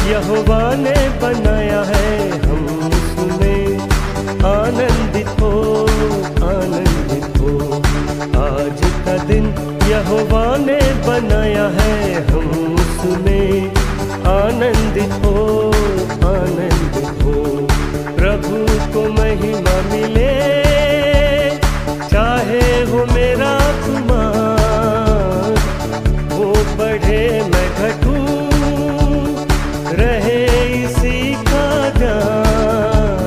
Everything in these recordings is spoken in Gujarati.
यहोवा ने बनाया है, हम उसमें आनंदित हो, आनंदित हो। आज का दिन यहोवा ने बनाया है, हम उसमें आनंदित हो, आनंदित हो। प्रभु को महिमा मिले, चाहे हो मेरा कुमार, वो बढ़े मैं घटूं, रहे इसी का ध्यान।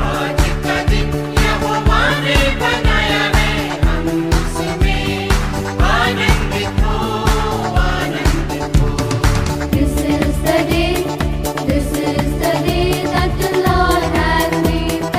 आज का दिन यहोवा ने बनाया है, हम उसमें आनंदित हो, आनंदित हो। This is the day that the Lord has made.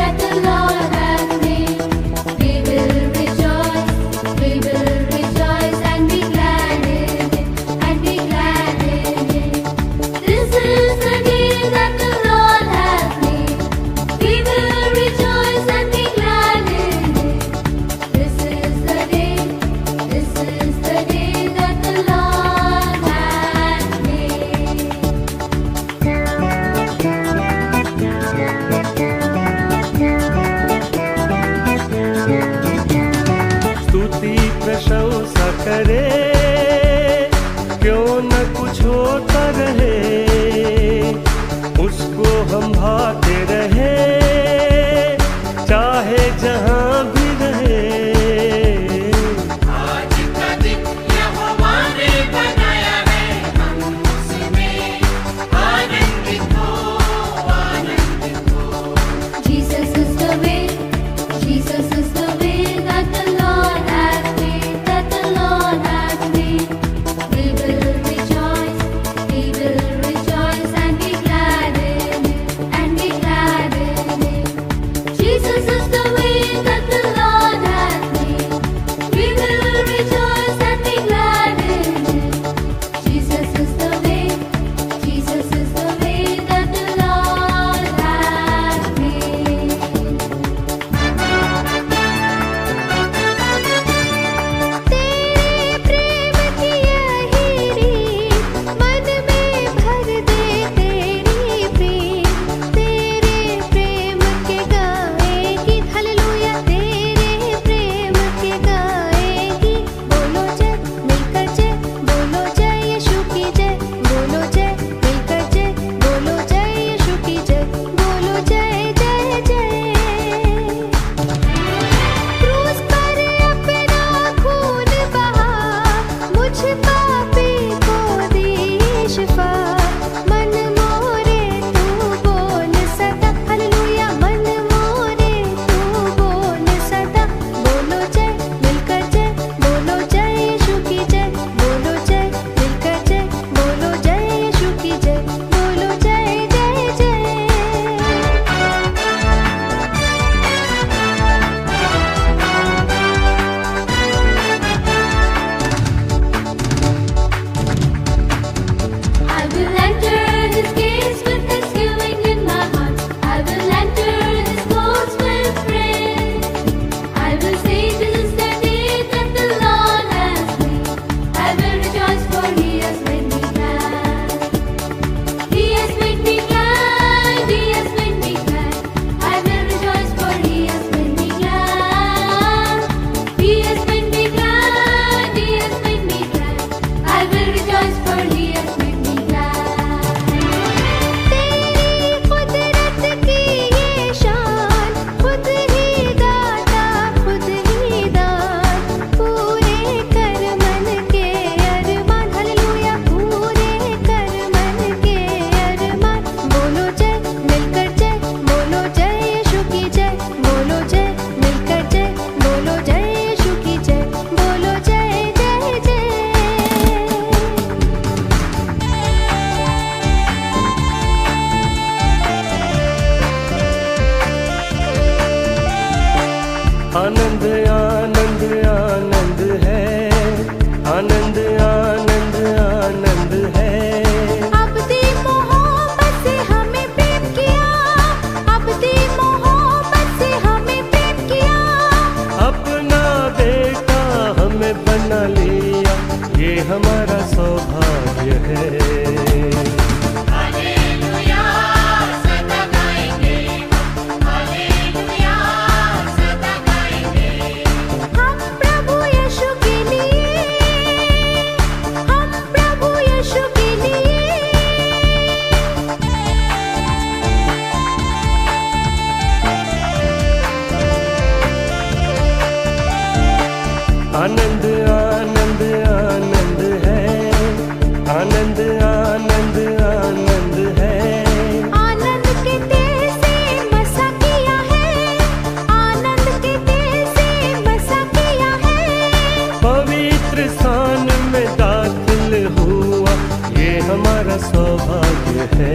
सौभाग्य है।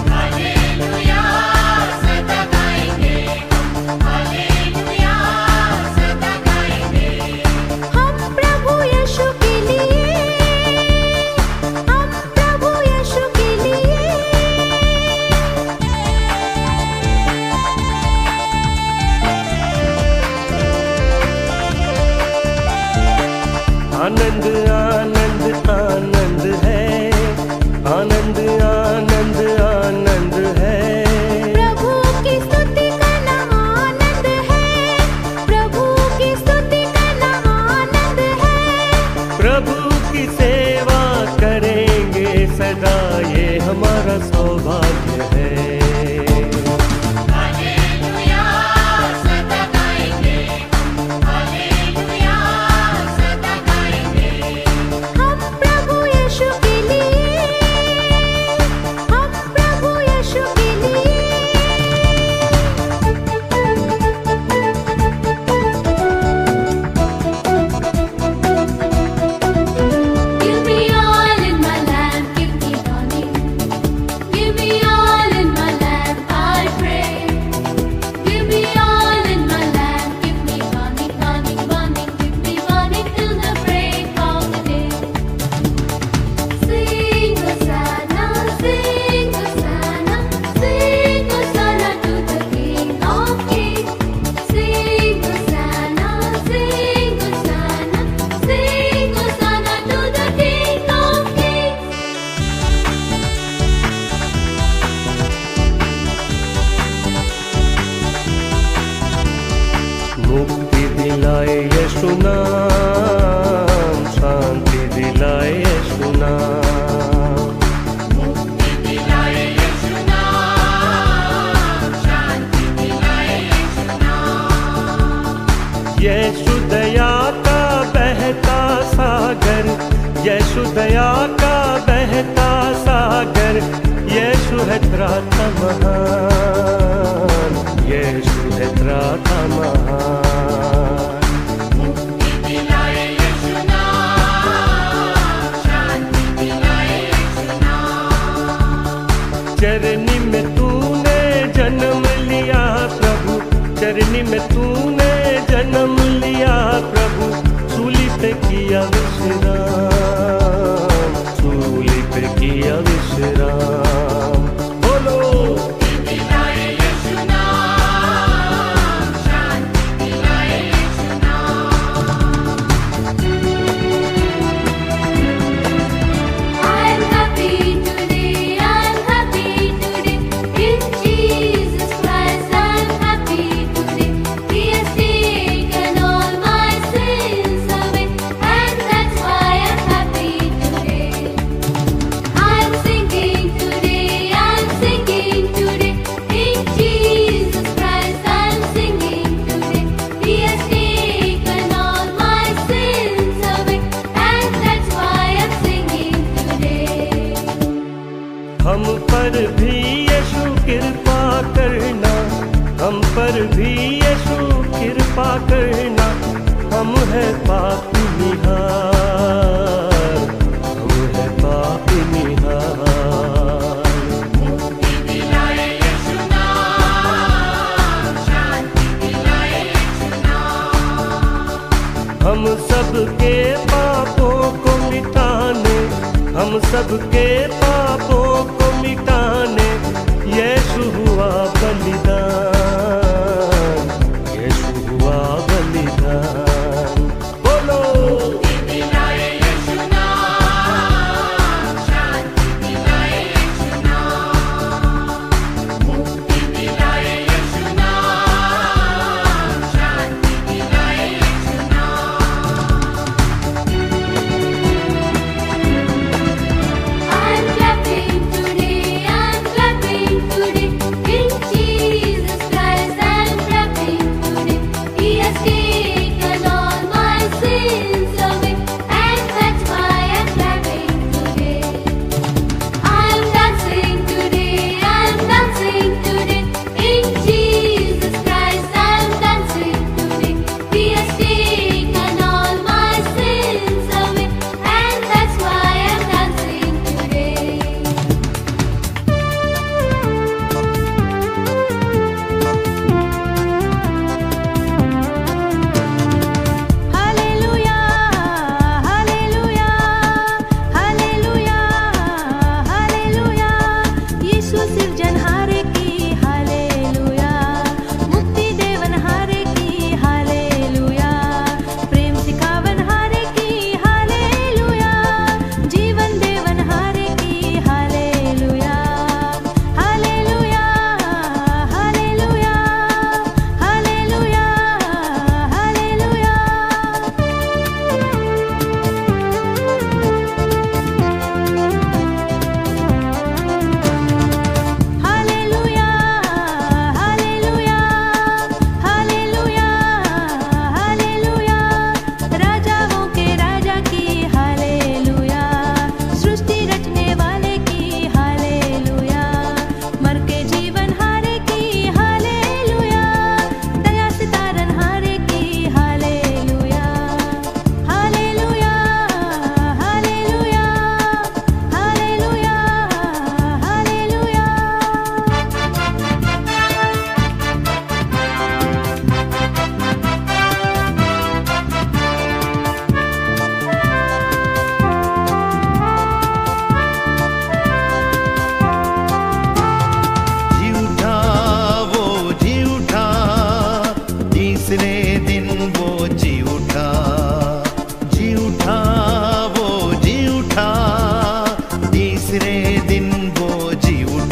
हालेलुया सदा गाएंगे हम, हालेलुया सदा गाएंगे। हम प्रभु यीशु के लिए, हम प्रभु यीशु के लिए। आनंद आनंद आनंद है, आनंद आनंद आनंद है। प्रभु की स्तुति करना आनंद है, प्रभु की स्तुति करना आनंद है। प्रभु की सेवा करेंगे सदा, ये हमारा सौभाग्य है। हालेलुया सदा गाएंगे हम, हालेलुया सदा गाएंगे। हम प्रभु यीशु के लिए, हम प्रभु यीशु के लिए। Give me all in my lamp, give me dawning. Give me all in my lamp, I pray. Give me all in my lamp, give me burning, burning, burning. Give me burning till the break of the day. Sing Hosanna, sing Hosanna, sing Hosanna to the King of Kings. Sing Hosanna, sing Hosanna, sing Hosanna to the King of Kings. मुक्ति दिलाए यीशु नाम, शांति दिलाए यीशु नाम। मुक्ति दिलाए यीशु नाम, शांति दिलाए यीशु नाम। यीशु दया का बहता सागर, यीशु दया का बहता सागर। यीशु है त्राता महान, यीशु है त्राता महान। मुक्ति दिलाए यीशु नाम, शांति दिलाए यीशु नाम। चरनी में तूने जन्म लिया प्रभु, चरनी में तूने जन्म लिया प्रभु। सूली पे किया विश्राम, सूली पे किया विश्राम। बोलो मुक्ति दिलाए यीशु नाम, शांति दिलाए यीशु नाम। I'm happy today, I'm happy today. In Jesus Christ I'm happy today. He has taken all my sins away, and that's why I'm happy today. I'm singing today, I'm singing today. In Jesus Christ I'm singing today. He has taken all my sins away, and that's why I'm singing today. हम पर भी यीशु कृपा करना, हम पर भी यीशु कृपा करना। हम है पापी निहार, हम है पापी निहार। मुक्ति दिलाए यीशु नाम, शांति दिलाए यीशु नाम। हम सबके पापों को मिटाने, हम सबके पापों को मिटाने। यीशु हुआ बलिदान, यीशु हुआ बलिदान। बोलो मुक्ति दिलाए यीशु नाम, शांति दिलाए यीशु नाम। मुक्ति दिलाए यीशु नाम, शांति दिलाए यीशु नाम। I'm clapping today, I'm clapping today. In Jesus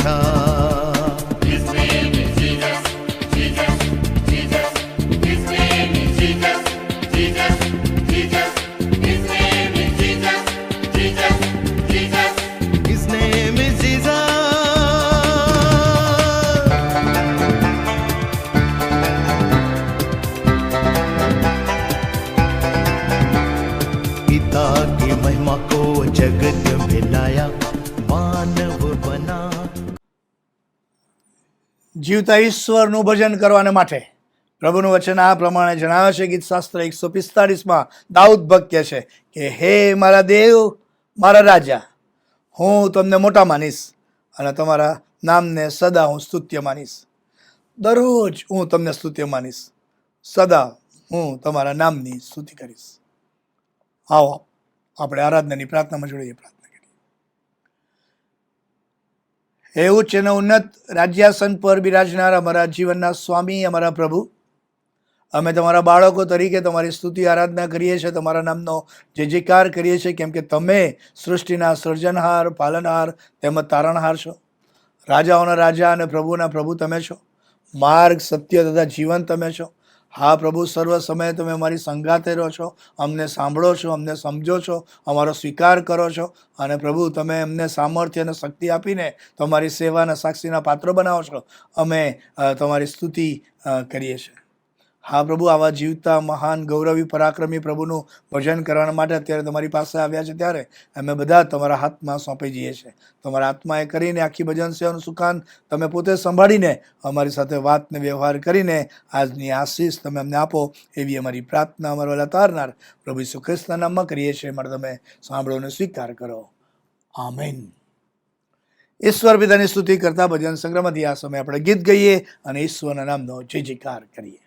ઈચ્છા. His name is Jesus, Jesus, Jesus. His name is Jesus, Jesus, Jesus. His name is Jesus, Jesus, Jesus. His name is Jesus. पिता की महिमा को जगत में लाया, मानव बना. જીવતા ઈશ્વરનું ભજન કરવાને માટે પ્રભુનું વચન આ પ્રમાણે જણાવે છે. ગીતશાસ્ત્ર 145માં દાઉદ ભક્ત કહે છે કે હે મારા દેવ, મારા રાજા, હું તમને મોટા માનીશ અને તમારા નામને સદા હું સ્તુત્ય માનીશ. દરરોજ હું તમને સ્તુત્ય માનીશ, સદા હું તમારા નામની સ્તુતિ કરીશ. આવો આપણે આરાધનાની પ્રાર્થનામાં જોડીએ. પ્રાર્થના કરીએ. હે ઉચ્ચ અને ઉન્નત રાજ્યાસન પર બિરાજનાર અમારા જીવનના સ્વામી, અમારા પ્રભુ, અમે તમારા બાળકો તરીકે તમારી સ્તુતિ આરાધના કરીએ છીએ, તમારા નામનો જય જયકાર કરીએ છીએ, કેમ કે તમે સૃષ્ટિના સર્જનહાર, પાલનહાર તેમજ તારણહાર છો. રાજાઓના રાજા અને પ્રભુના પ્રભુ તમે છો. માર્ગ, સત્ય તથા જીવન તમે છો. હા પ્રભુ, સર્વ સમયે તમે અમારી સંગાતે રહો છો, અમને સાંભળો છો, અમને સમજો છો, અમારો સ્વીકાર કરો છો અને પ્રભુ તમે અમને સામર્થ્ય અને શક્તિ આપીને તમારી સેવાના સાક્ષીના પાત્ર બનાવો છો. અમે તમારી સ્તુતિ કરીએ છીએ. હા પ્રભુ, આવા જીવતા મહાન ગૌરવી પરાક્રમી પ્રભુનું ભજન કરવા માટે અત્યારે તમારી પાસે આવ્યા છે, ત્યારે અમે બધા તમારા હાથમાં સોંપી જઈએ છીએ. તમારા આત્માએ કરીને આખી ભજન સેવાનું સુકાન તમે પોતે સંભાળીને અમારી સાથે વાતને વ્યવહાર કરીને આજની આશીષ તમે અમને આપો, એવી અમારી પ્રાર્થના અમારો વહેલા તારનાર પ્રભુ ઈસુ ખ્રિસ્તના નામમાં કરીએ છીએ. માટે તમે સાંભળો અને સ્વીકાર કરો. આમેન. ઈશ્વર પિતાની સ્તુતિ કરતા ભજન સંગ્રહમાંથી આ સમયે આપણે ગીત ગઈએ અને ઈશ્વરના નામનો જય જયકાર કરીએ.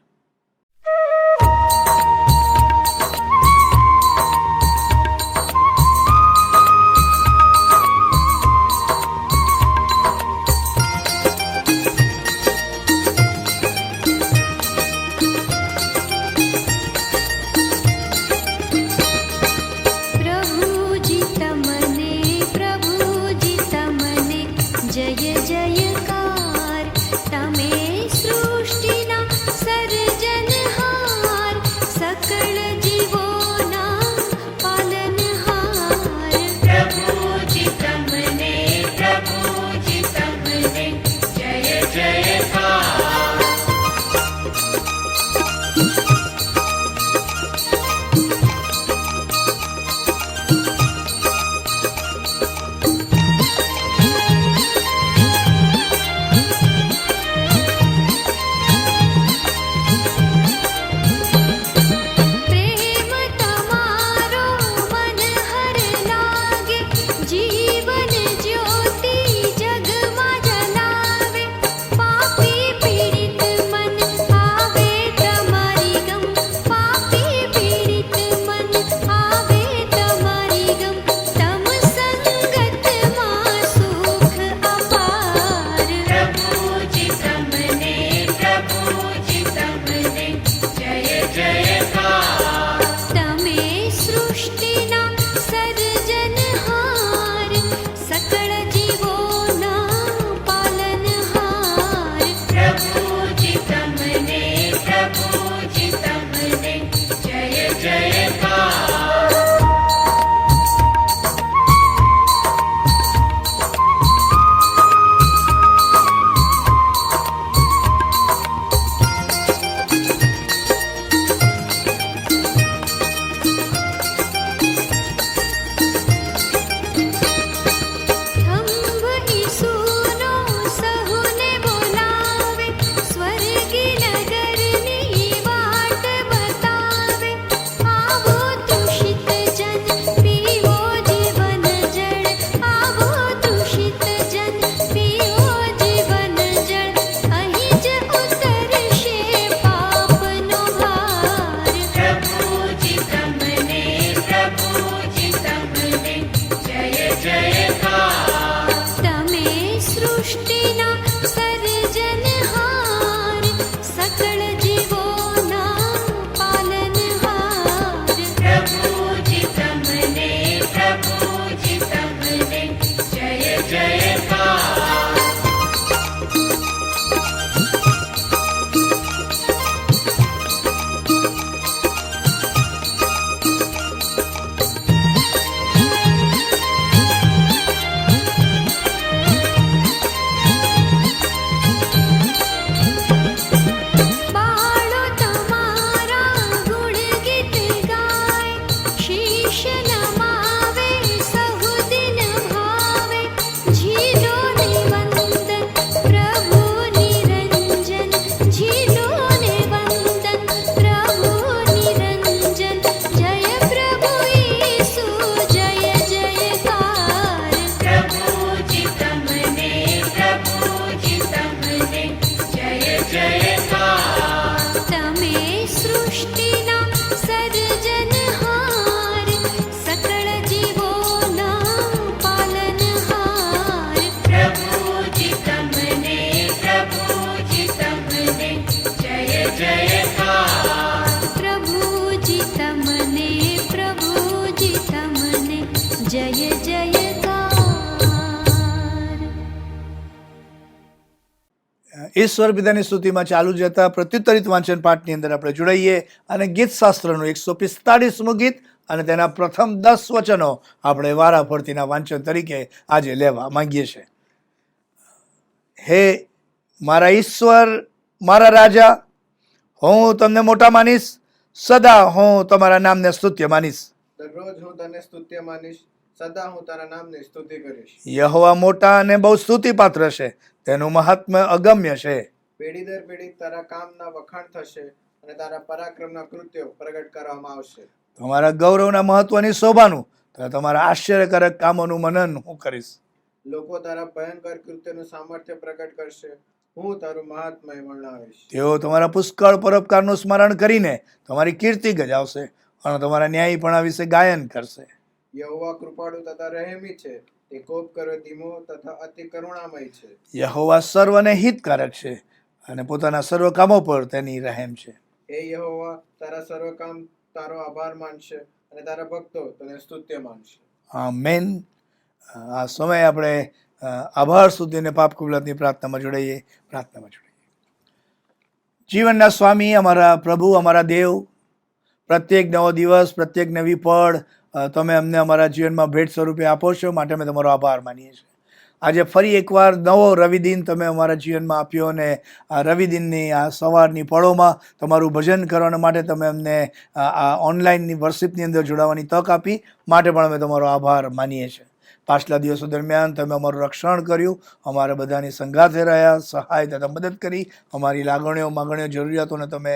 પ્રભુજી તમને જય જયકાર, તમે સૃષ્ટિના સર્જનહાર, ઈશ્વર પિતાની સ્તુતિમાં ચાલુ જતા પ્રત્યુત્તરિત વાંચન પાઠની અંદર આપણે જોડાઈએ અને ગીત શાસ્ત્રનું 145મું ગીત અને તેના પ્રથમ 10 વચનો આપણે વારાફરતીના વાંચન તરીકે આજે લેવા માંગીએ છીએ. હે મારા ઈશ્વર, મારા રાજા, હું તમને મોટા માનીશ, સદા હું તમારા નામને સ્તુત્ય માનીશ. દરરોજ હું તને સ્તુત્ય માનીશ, સદા હું તારા નામની સ્તુતિ કરીશ. યહોવા મોટા અને બહુ સ્તુતિપાત્ર છે, તેનું મહાત્મ્ય અગમ્ય છે. પેઢી દર પેઢી તારા કામના વખાણ થશે અને તારા પરાક્રમના કૃત્યો પ્રગટ કરવામાં આવશે. તમારા ગૌરવના મહત્વની શોભાનું તથા તમારા આશ્ચર્યકારક કામોનું મનન હું કરીશ. લોકો તારા ભયંકર કૃત્યનું સામર્થ્ય પ્રગટ કરશે, હું તારું મહાત્મય વર્ણવીશ. તેઓ તમારા પુષ્કળ પરોપકારનું સ્મરણ કરીને તમારી કીર્તિ ગજાવશે અને તમારા ન્યાયીપણા વિશે ગાયન કરશે. યહોવા કૃપાળુ તથા રહેમી છે, તે કોપ કરે ધીમો તથા અતિ કરુણામય છે. યહોવા સર્વને હિતકારક છે અને પોતાના સર્વ કામો પર તેની રહેમ છે. હે યહોવા, તારા સર્વ કામ તારો આભાર માનશે અને તારા ભક્તો તને સ્તુત્ય માનશે. આમેન. આ સમયે આપણે આભાર સ્તુતિ અને પાપ કબૂલાતની પ્રાર્થનામાં જોડાઈએ. જીવનના સ્વામી, અમારા પ્રભુ, અમારા દેવ, પ્રત્યેક નવો દિવસ, પ્રત્યેક નવી પળ તમે અમને અમારા જીવનમાં ભેટ સ્વરૂપે આપો છો, માટે અમે તમારો આભાર માનીએ છીએ. આજે ફરી એકવાર નવો રવિદિન તમે અમારા જીવનમાં આપ્યો અને આ રવિદિનની આ સવારની પળોમાં તમારું ભજન કરવા માટે તમે અમને આ ઓનલાઈનની વર્શિપની અંદર જોડાવાની તક આપી, માટે પણ અમે તમારો આભાર માનીએ છીએ. પાછલા દિવસો દરમિયાન તમે અમારું રક્ષણ કર્યું, અમારા બધાની સંગાથે રહ્યા, સહાય તથા મદદ કરી, અમારી લાગણીઓ, માગણીઓ, જરૂરિયાતોને તમે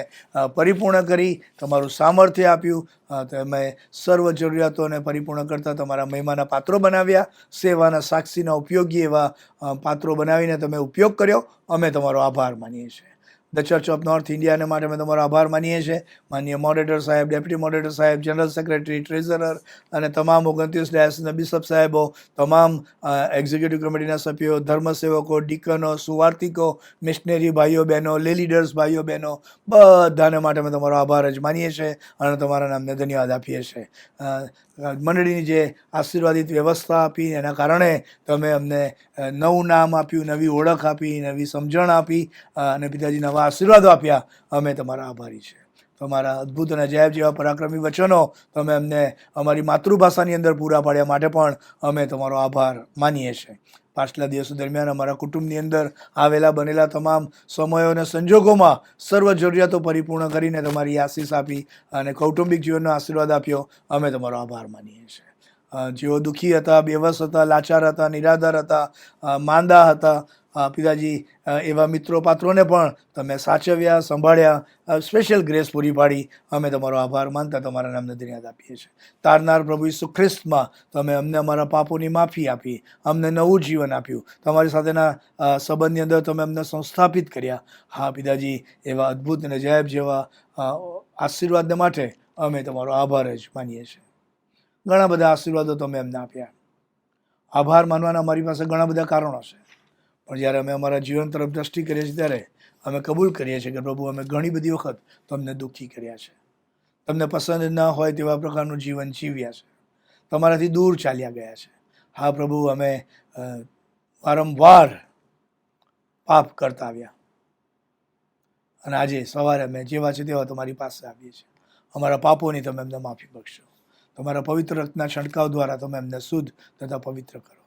પરિપૂર્ણ કરી, તમારું સામર્થ્ય આપ્યું, તમે સર્વ જરૂરિયાતોને પરિપૂર્ણ કરતા તમારા મહિમાના પાત્રો બનાવ્યા, સેવાના સાક્ષીના ઉપયોગી એવા પાત્રો બનાવીને તમે ઉપયોગ કર્યો. અમે તમારો આભાર માનીએ છીએ. ધ ચર્ચ ઓફ નોર્થ ઇન્ડિયાને માટે અમે તમારો આભાર માનીએ છીએ. માનનીય મોડરેટર સાહેબ, ડેપ્યુટી મોડરેટર સાહેબ, જનરલ સેક્રેટરી, ટ્રેઝરર અને તમામ 29 ડાયસના બિશપ સાહેબો, તમામ એક્ઝિક્યુટિવ કમિટીના સભ્યો, ધર્મસેવકો, ડીકનો, સુવાર્તિકો, મિશનરી ભાઈઓ બહેનો, લે લીડર્સ ભાઈઓ બહેનો, બધાને માટે અમે તમારો આભાર જ માનીએ છીએ અને તમારા નામને ધન્યવાદ આપીએ છીએ. મંડળીની જે આશીર્વાદિત વ્યવસ્થા આપી એના કારણે તમે અમને નવું નામ આપ્યું, નવી ઓળખ આપી, નવી સમજણ આપી અને પિતાજી નવા આશીર્વાદો આપ્યા. અમે તમારા આભારી છીએ. તમારા અદ્ભુત અને અજાયબ જેવા પરાક્રમી વચનો તમે અમને અમારી માતૃભાષાની અંદર પૂરા પાડ્યા, માટે પણ અમે તમારો આભાર માનીએ છીએ. પાછલા દિવસો દરમિયાન અમારા કુટુંબની અંદર આવેલા બનેલા તમામ સમયો અને સંજોગોમાં સર્વ જરૂરિયાતો પરિપૂર્ણ કરીને તમારી આશીષ આપી અને કૌટુંબિક જીવનનો આશીર્વાદ આપ્યો. અમે તમારો આભાર માનીએ છીએ. જેઓ દુઃખી હતા, બેવસ હતા, લાચાર હતા, નિરાધાર હતા, માંદા હતા, પિતાજી એવા મિત્રો પાત્રોને પણ તમે સાચવ્યા, સંભાળ્યા, સ્પેશિયલ ગ્રેસ પૂરી પાડી. અમે તમારો આભાર માનતા તમારા નામને ધન્યવાદ આપીએ છીએ. તારનાર પ્રભુ ઈસુ ખ્રિસ્તમાં તમે અમને અમારા પાપોની માફી આપી, અમને નવું જીવન આપ્યું, તમારી સાથેના સંબંધની અંદર તમે અમને સંસ્થાપિત કર્યા. હા પિતાજી, એવા અદ્ભુત અને અજાયબ જેવા આશીર્વાદને માટે અમે તમારો આભાર જ માનીએ છીએ. ઘણા બધા આશીર્વાદો તમે અમને આપ્યા. આભાર માનવાના અમારી પાસે ઘણા બધા કારણો છે, પણ જ્યારે અમે અમારા જીવન તરફ દ્રષ્ટિ કરીએ છીએ ત્યારે અમે કબૂલ કરીએ છીએ કે પ્રભુ, અમે ઘણી બધી વખત તમને દુઃખી કર્યા છે, તમને પસંદ ન હોય તેવા પ્રકારનું જીવન જીવ્યા છે, તમારાથી દૂર ચાલ્યા ગયા છે. હા પ્રભુ, અમે વારંવાર પાપ કરતા આવ્યા અને આજે સવારે અમે જેવા છે તેવા તમારી પાસે આવીએ છીએ. અમારા પાપોની તમે અમને માફી બક્ષો. તમારા પવિત્ર રક્તના છંટકાવ દ્વારા તમે અમને શુદ્ધ તથા પવિત્ર કરો.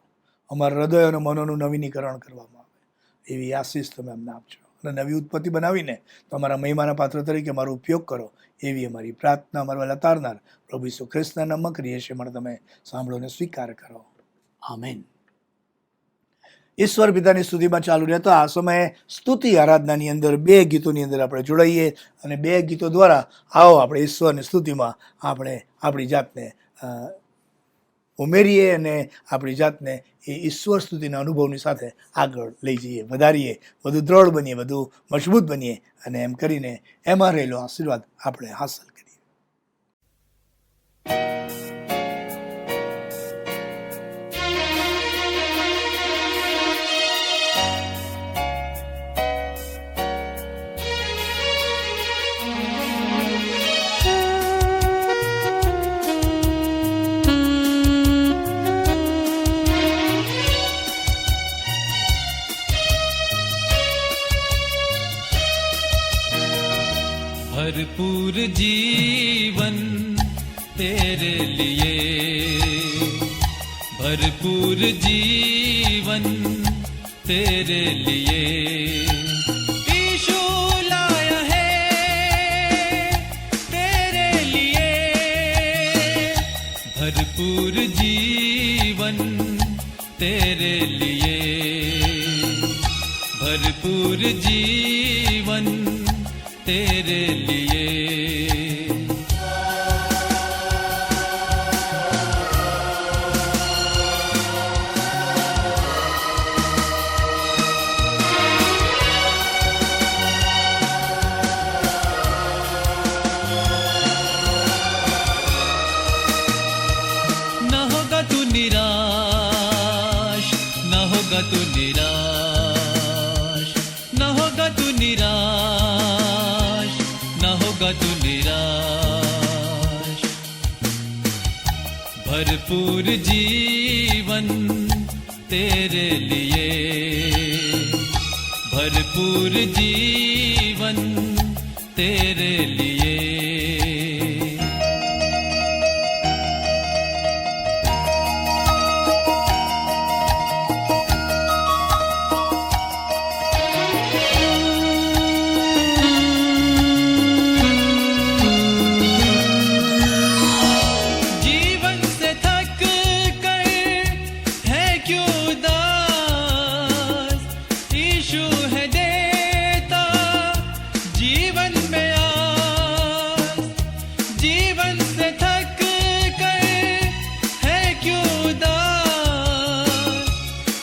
અમારા હૃદય અને મનોનું નવીનીકરણ કરવામાં આવે એવી આશીષ તમે અમને આપજો અને નવી ઉત્પત્તિ બનાવીને તમારા મહિમાના પાત્ર તરીકે મારો ઉપયોગ કરો એવી અમારી પ્રાર્થના અમારા લતારનાર પ્રભુ ઈસુ ખ્રિસ્તના નામમાં કરીએ છીએ. મને તમે સાંભળો ને સ્વીકાર કરો. આમેન. ઈશ્વર પિતાની સ્તુતિમાં ચાલુ રહેતા આ સમયે સ્તુતિ આરાધનાની અંદર 2 ગીતોની અંદર આપણે જોડાઈએ અને 2 ગીતો દ્વારા આવો આપણે ઈશ્વરની સ્તુતિમાં આપણે આપણી જાતને ઉમેરીએ અને આપણી જાતને એ ઈશ્વર સ્તુતિના અનુભવની સાથે આગળ લઈ જઈએ, વધારીએ, વધુ દ્રઢ બનીએ, વધુ મજબૂત બનીએ અને એમ કરીને એમાં રહેલો આશીર્વાદ આપણે હાંસલ કરીએ. भरपूर जीवन तेरे लिए, भरपूर जीवन तेरे लिए यीशु लाया है तेरे लिए, भरपूर जीवन तेरे लिए, भरपूर जीवन तेरे लिए। न होगा तू निराश, न होगा तू निराश, न होगा तू निराश, न होगा तू निराश। भरपूर जीवन तेरे लिए, भरपूर जीवन तेरे लिए। जीवन से थक कर है क्यों उदास, यीशु है देता जीवन में आस। जीवन से थक कर है क्यों उदास,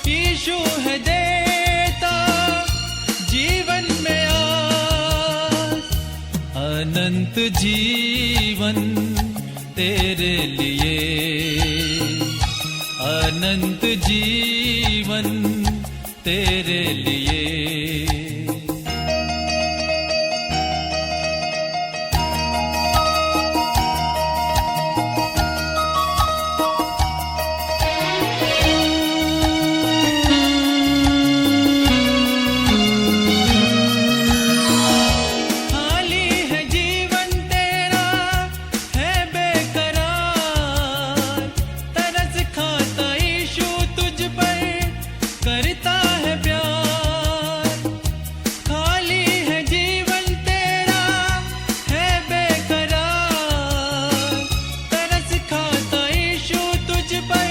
यीशु है देता जीवन में आस। अनंत जीवन तेरे लिए, अनंत जीवन तेरे लिए। खाली है जीवन तेरा है बेकरार, तरस खाता यीशु तुझ पर करता है प्यार। खाली है जीवन तेरा है बेकरार, तरस खाता यीशु तुझ पर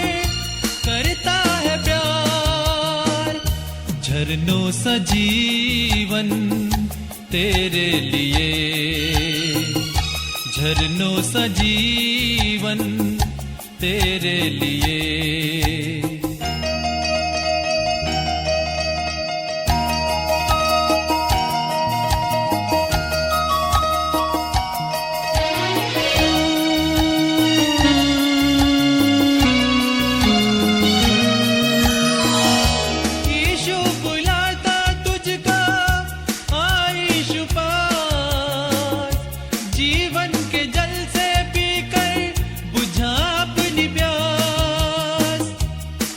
करता है प्यार। झरनों सा जीवन तेरे लिए, झरनों सा जीवन तेरे लिए। यीशु बुलाता तुझको आ यीशु पास, जीवन के जल से पीकर बुझा अपनी प्यास।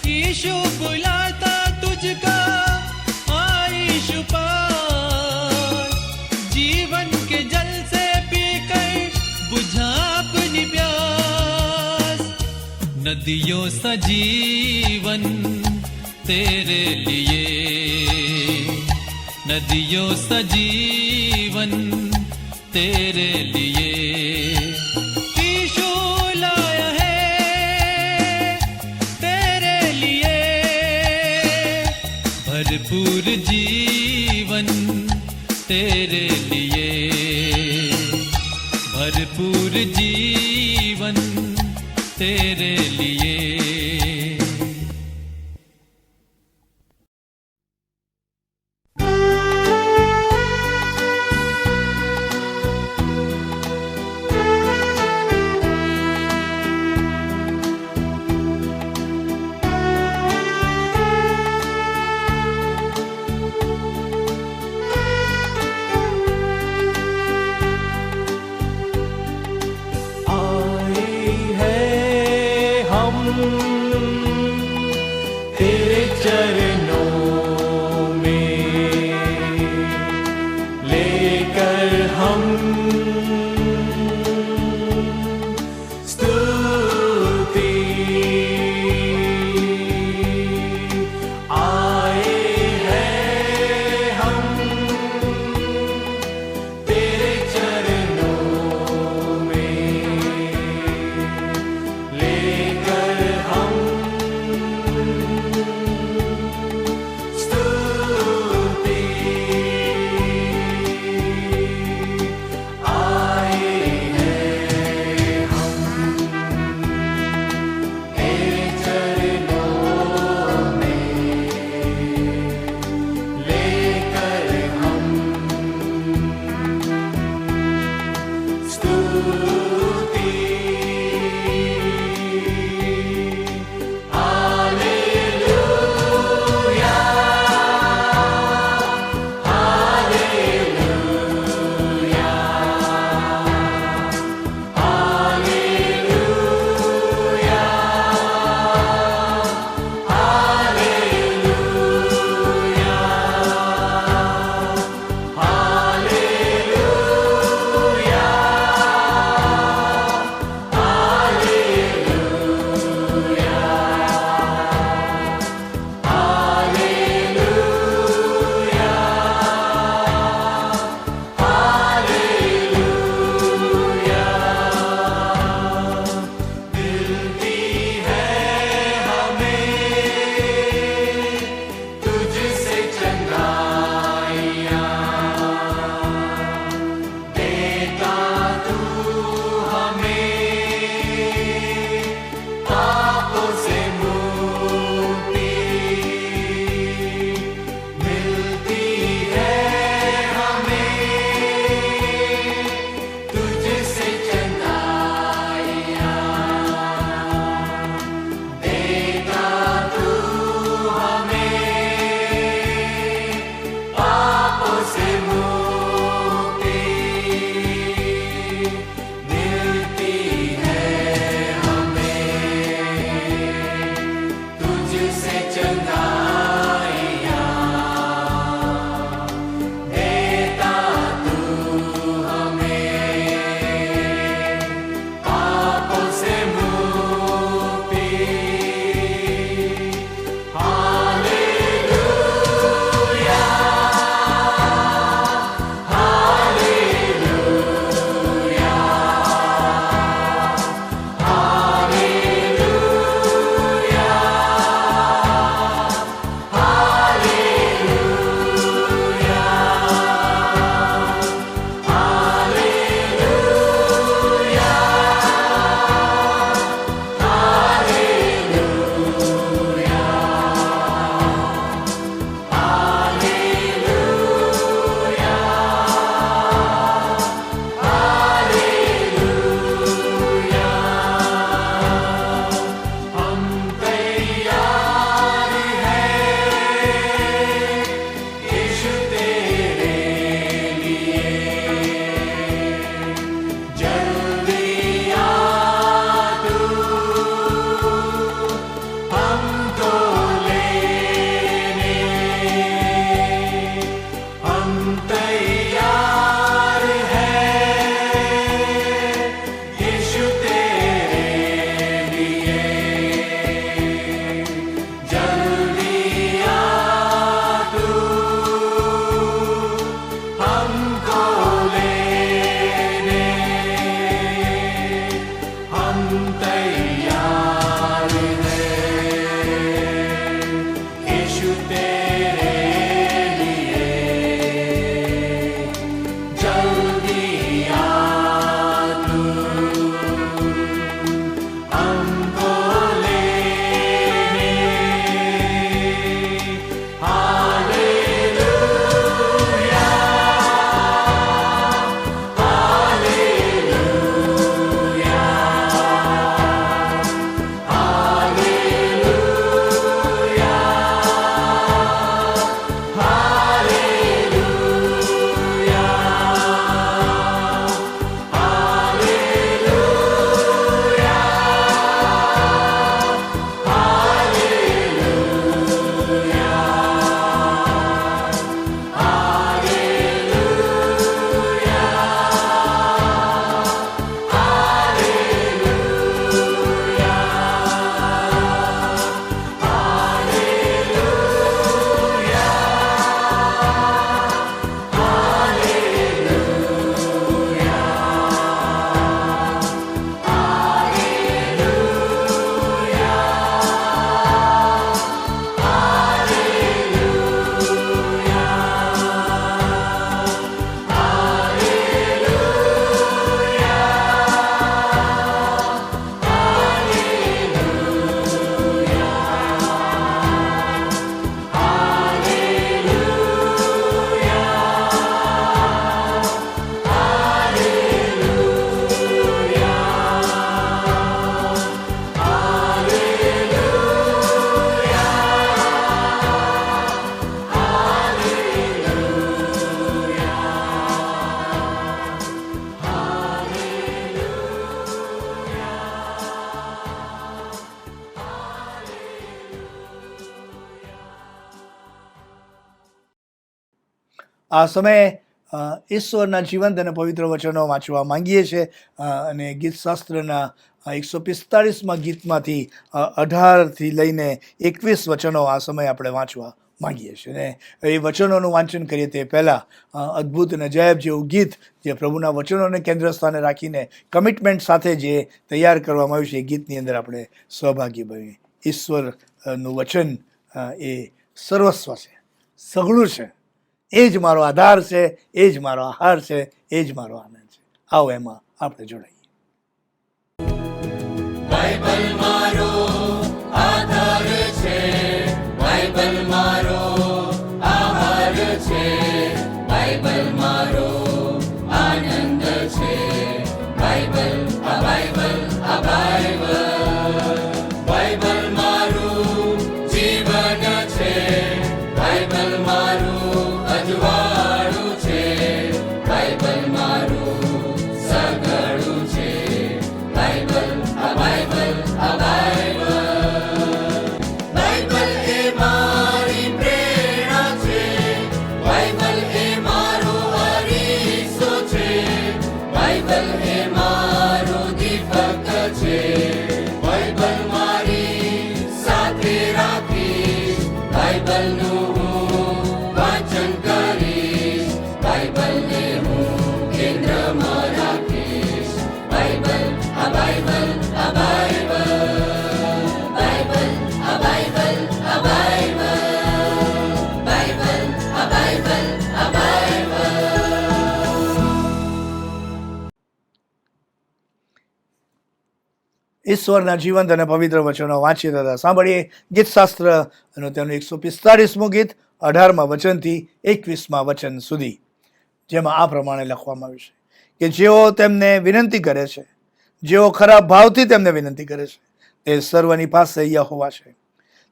यीशु बुलाता तुझको आ यीशु पास, जीवन के जल से पीकर बुझा अपनी प्यास। नदियों सा जीवन तेरे लिए, नदियों सा जीवन तेरे लिए यीशु लाया है तेरे लिए। भरपूर जीवन तेरे लिए, भरपूर जीवन तेरे लिए। आए हैं हम આ સમયે ઈશ્વરના જીવંત અને પવિત્ર વચનો વાંચવા માંગીએ છીએ અને ગીતશાસ્ત્રના 145માં ગીતમાંથી 18થી લઈને 21 વચનો આ સમયે આપણે વાંચવા માંગીએ છીએ. અને એ વચનોનું વાંચન કરીએ તે પહેલાં અદ્ભુત અને જયબ જેવું ગીત જે પ્રભુના વચનોને કેન્દ્ર સ્થાને રાખીને કમિટમેન્ટ સાથે જે તૈયાર કરવામાં આવ્યું છે એ ગીતની અંદર આપણે સહભાગી બનીએ. ઈશ્વરનું વચન એ સર્વસ્વ છે, સઘળું છે. એ જ મારો આધાર છે, એ જ મારો આહાર છે, એ જ મારો આનંદ છે. આવો એમાં આપણે જોડાઈએ. બાઇબલ મારો આધાર છે, બાઇબલ મારો આહાર છે, બાઇબલ મારો આનંદ છે, બાઇબલ આ બાઇબલ આ બાઇબલ, બાઇબલ મારું જીવન છે, બાઇબલ મારું અજવાળું છે, બાઇબલ મારું સઘળું છે, બાઇબલ આ બાઇબલ આ બાઇબલ, બાઇબલ એ મારી પ્રેરણા છે, બાઇબલ એ મારો અરીસો છે, બાઇબલ એ મારો દીપક છે, બાઇબલ મારી સાથે રાખીશ, બાઇબલનું હું વાંચન કરીશ, બાઇબલને હું કેન્દ્રમાં રાખીશ, બાઇબલ આ બાઇબલ આ બાઇબલ, બાઇબલ આ બાઇબલ આ બાઇબલ, બાઇબલ આ બાઇબલ આ બાઇબલ. ઈશ્વરના જીવંત અને પવિત્ર વચનો વાંચીએ તથા સાંભળીએ ગીતશાસ્ત્ર અને તેનું 145મું ગીત 18મા વચનથી 21મા વચન સુધી, જેમાં આ પ્રમાણે લખવામાં આવ્યું છે કે જેઓ તેમને વિનંતી કરે છે, જેઓ ખરા ભાવથી તેમને વિનંતી કરે છે, તે સર્વની પાસે યહોવા છે.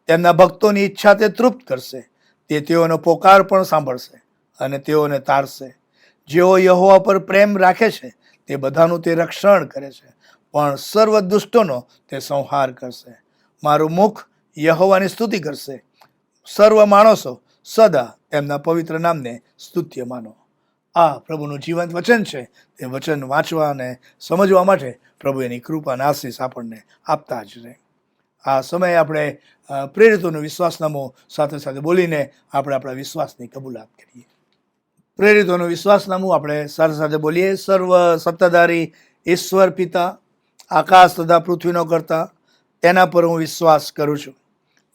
તેમના ભક્તોની ઈચ્છા તે તૃપ્ત કરશે, તે તેઓનો પોકાર પણ સાંભળશે અને તેઓને તારશે. જેઓ યહોવા પર પ્રેમ રાખે છે તે બધાનું તે રક્ષણ કરે છે, પણ સર્વ દુષ્ટોનો તે સંહાર કરશે. મારું મુખ યહોવાની સ્તુતિ કરશે, સર્વ માણસો સદા તેમના પવિત્ર નામને સ્તુત્ય માનો. આ પ્રભુનું જીવંત વચન છે. તે વચન વાંચવા અને સમજવા માટે પ્રભુ એની કૃપા અને આશીષ આપણને આપતા જ રહે. આ સમયે આપણે પ્રેરિતોનું વિશ્વાસનામું સાથે સાથે બોલીને આપણે આપણા વિશ્વાસની કબૂલાત કરીએ. પ્રેરિતોનું વિશ્વાસનામું આપણે સાથે સાથે બોલીએ. સર્વ સત્તાધારી ઈશ્વર પિતા, આકાશ તથા પૃથ્વીનો કરતા, તેના પર હું વિશ્વાસ કરું છું.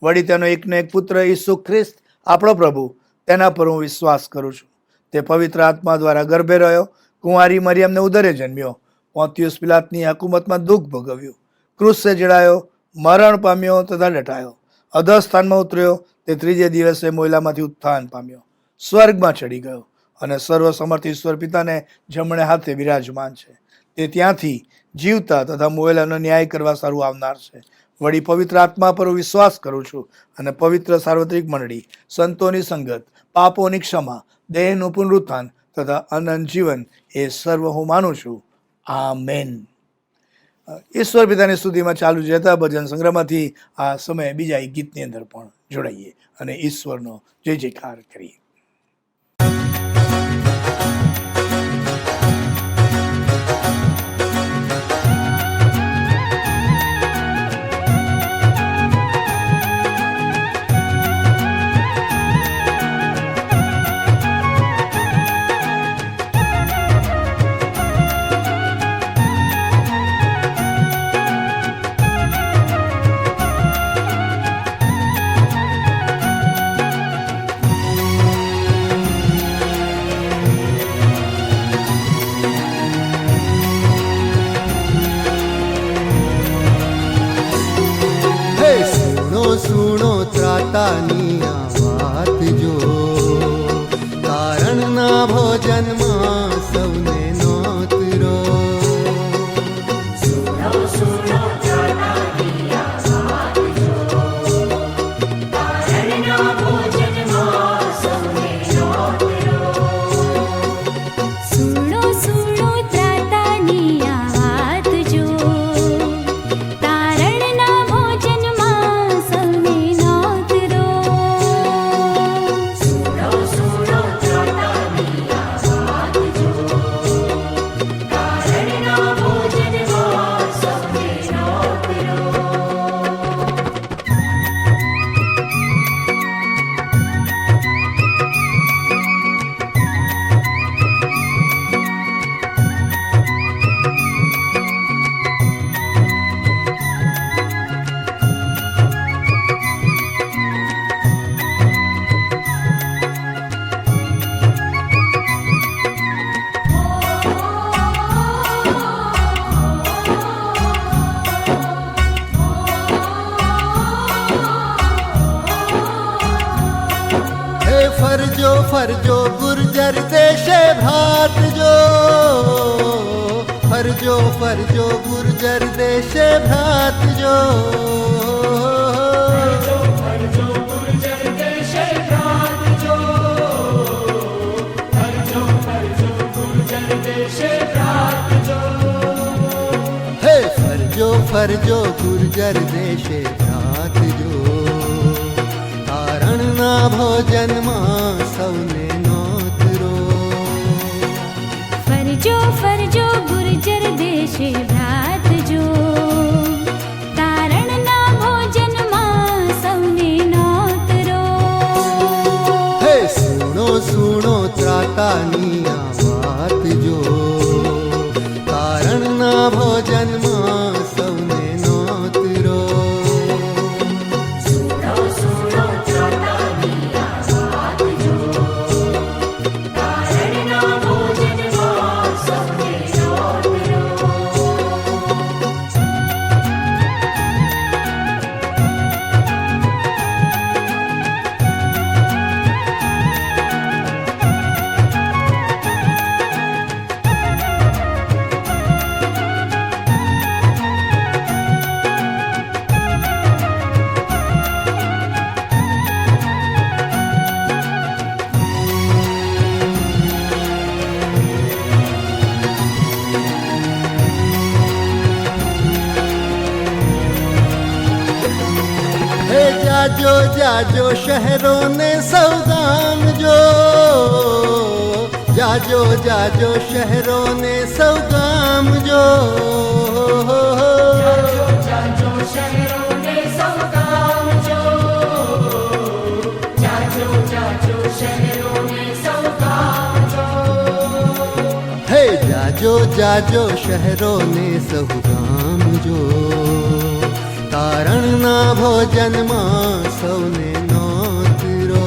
વળી તેનો એકનો એક પુત્ર ઈસુ ખ્રિસ્ત આપણો પ્રભુ, તેના પર હું વિશ્વાસ કરું છું. તે પવિત્ર આત્મા દ્વારા ગર્ભે રહ્યો, કુંવારી મરિયમને ઉદરે જન્મ્યો, પોન્તિયુસ પિલાતની હકુમતમાં દુઃખ ભોગવ્યું, ક્રૂસે જડાયો, મરણ પામ્યો તથા ડટાયો, અધઃસ્થાનમાં ઉતર્યો, તે ત્રીજે દિવસે મોયલામાંથી ઉત્થાન પામ્યો, સ્વર્ગમાં ચડી ગયો અને સર્વસમર્થ ઈશ્વર પિતાને જમણે હાથે વિરાજમાન છે. તે ત્યાંથી જીવતા તથા મોયેલાનો ન્યાય કરવા સારું આવનાર છે. વળી પવિત્ર આત્મા પર વિશ્વાસ કરું છું અને પવિત્ર સાર્વત્રિક મંડળી, સંતોની સંગત, પાપોની ક્ષમા, દેહનું પુનરુત્થાન તથા અનંત જીવન એ સર્વ હું માનું છું. આમેન. ઈશ્વર પિતાની સ્તુતિમાં ચાલુ જતા ભજન સંગ્રહમાંથી આ સમયે બીજા એક ગીતની અંદર પણ જોડાઈએ અને ઈશ્વરનો જય જયકાર કરીએ. સુણો ત્રાતાની આ વાત જો, કારણના ભોજનમાં સૌને નોતરો. સુણો સુણો ત્રાતાની આ વાત જો, તારણના ભોજનમાં સૌને નોતરો. સુણો સુણો ત્રાતાની ફરજો ફરજો ગુર્જર દેશે ભાત જો, ફરજો ફરજો ગુર્જર દેશે ભાત જો. હે ફરજો ફરજો ગુર્જર દેશે ભાત જો, તારણના ભોજનમાં સૌને નોતરો. ફરજો ફરજો ગુર્જર દેશે ભ્રાત જો, તારણના ભોજનમાં સૌને નોતરો. હે સુણો સુણો ત્રાતાની આ વાત જો, તારણના ભોજનમાં સૌને નોતરો. હે જાજો જાજો શહેરોને સૌગામ જો, જાજો જાજો શહેરોને સૌગામ જો. હે જાજો જાજો શહેરોને સૌગામ જો, તારણના ભોજનમાં સૌને નોતરો.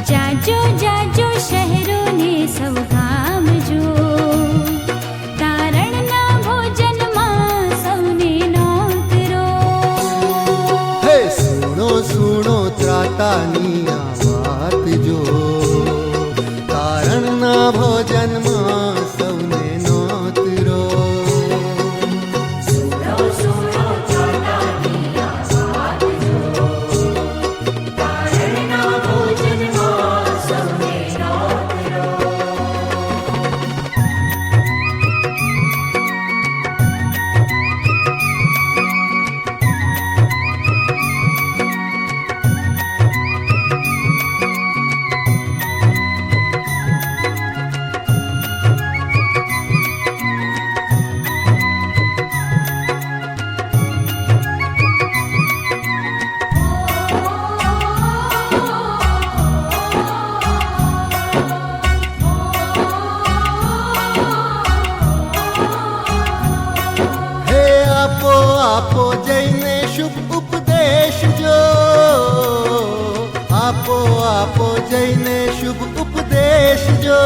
જાજો જાજો શહેરોને સૌ ગામ જો, તારણના ભોજનમાં સૌને નોતરો. હે સુણો સુણો ત્રાતાની આ વાત જો, તારણના ભોજનમાં સૌને નોતરો. આપો જઈને શુભ ઉપદેશ જો, આપો આપો જઈને શુભ ઉપદેશ જો.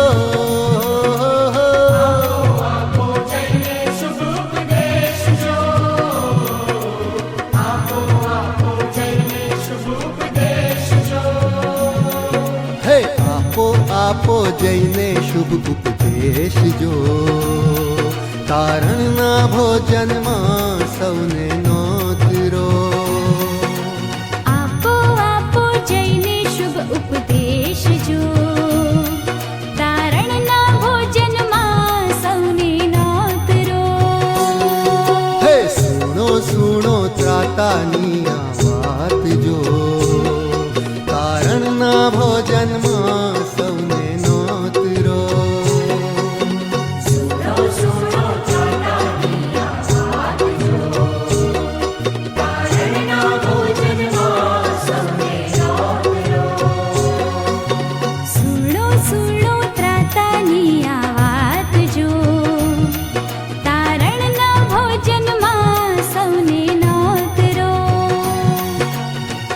હે આપો આપો જઈને શુભ ઉપદેશ જો, તારણના ભોજનમાં સૌને નોતરો. આપો આપો જઈને શુભ ઉપદેશ જો, તારણના ભોજનમાં સૌને નોતરો. હે સુણો સુણો ત્રાતાની આ વાત જો, તારણના ભોજનમાં સૌને નોતરો. સુણો સુણો ત્રાતાની આ વાત જો, તારણના ભોજનમાં સૌને નોતરો.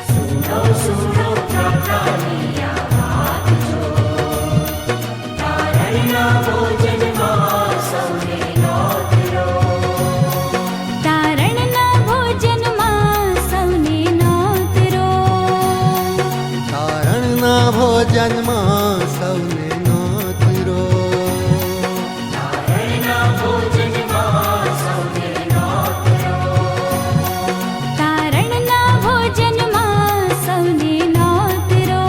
સુણો સુણો ત્રાતાની આ વાત તારણના ભોજનમાં સૌને નોતરો. તારણના ભોજનમાં સૌને નોતરો. તારણના ભોજનમાં સૌને નોતરો.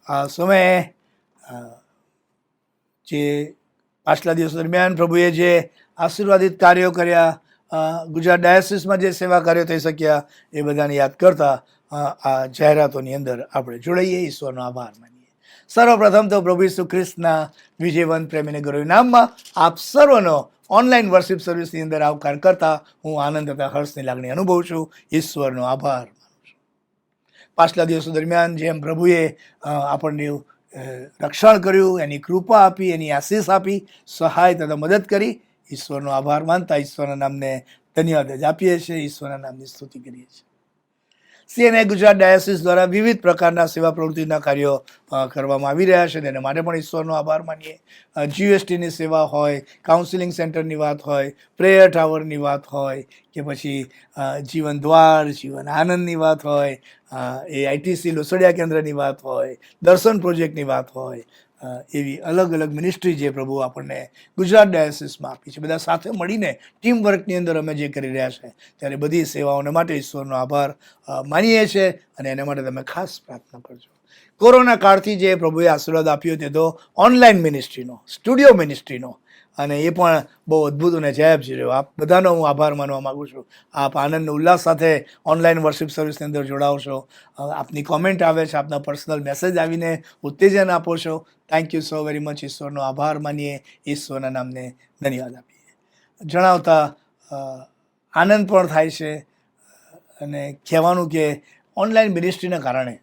આ સમયે જે પાછલા દિવસો દરમિયાન પ્રભુએ જે આશીર્વાદિત કાર્યો કર્યા, ગુજરાત ડાયસિસમાં જે સેવા કાર્યો થઈ શક્યા, એ બધાને યાદ કરતા આ જાહેરાતોની અંદર આપણે જોડાઈએ. ઈશ્વરનો આભાર માનીએ. સર્વપ્રથમ તો પ્રભુ ઈસુ ખ્રિસ્તના વિજયવંત પ્રેમીને ગૌરવ નામમાં આપ સર્વનો ઓનલાઈન વર્શિપ સર્વિસની અંદર આવકાર કરતા હું આનંદ તથા હર્ષની લાગણી અનુભવું છું. ઈશ્વરનો આભાર માનું છું. પાછલા દિવસો દરમિયાન જેમ પ્રભુએ આપણને રક્ષણ કર્યું, એની કૃપા આપી, એની આશીષ આપી, સહાય તથા મદદ કરી, ઈશ્વરનો આભાર માનતા ઈશ્વરના નામને ધન્યવાદ આપીએ છીએ. ઈશ્વરના નામની સ્તુતિ કરીએ છીએ. સીએનએ ગુજરાત ડાયાસિસ દ્વારા વિવિધ પ્રકારના સેવા પ્રવૃત્તિના કાર્યો કરવામાં આવી રહ્યા છે. તેને માટે પણ ઈશ્વરનો આભાર માનીએ. જીએસટીની સેવા હોય, કાઉન્સિલિંગ સેન્ટરની વાત હોય, પ્રેયર ટાવરની વાત હોય, કે પછી જીવન દ્વાર, જીવન આનંદની વાત હોય, એ આઈટીસી લોસડિયા કેન્દ્રની વાત હોય, દર્શન પ્રોજેક્ટની વાત હોય, એવી અલગ અલગ મિનિસ્ટ્રી જે પ્રભુ આપણને ગુજરાત ડાયાસિસમાં આપી છે, બધા સાથે મળીને ટીમ વર્કની અંદર અમે જે કરી રહ્યા છે, ત્યારે બધી સેવાઓને માટે ઈશ્વરનો આભાર માનીએ છીએ અને એને માટે તમે ખાસ પ્રાર્થના કરજો. કોરોના કાળથી જે પ્રભુએ આશીર્વાદ આપ્યો તે તો ઓનલાઈન મિનિસ્ટ્રીનો, સ્ટુડિયો મિનિસ્ટ્રીનો, અને એ પણ બહુ અદ્ભુત અને જવાબ છે. આપ બધાનો હું આભાર માનવા માગું છું. આપ આનંદ ઉલ્લાસ સાથે ઓનલાઈન વર્શિપ સર્વિસની અંદર જોડાઓ છો. આપની કોમેન્ટ આવે છે, આપના પર્સનલ મેસેજ આવીને ઉત્તેજન આપો છો. Thank you so very much. ઈશ્વરનો આભાર માનીએ, ઈશ્વરના નામને ધન્યવાદ આપીએ. જણાવતા આનંદ પણ થાય છે અને કહેવાનું કે ઓનલાઈન મિનિસ્ટ્રીના કારણે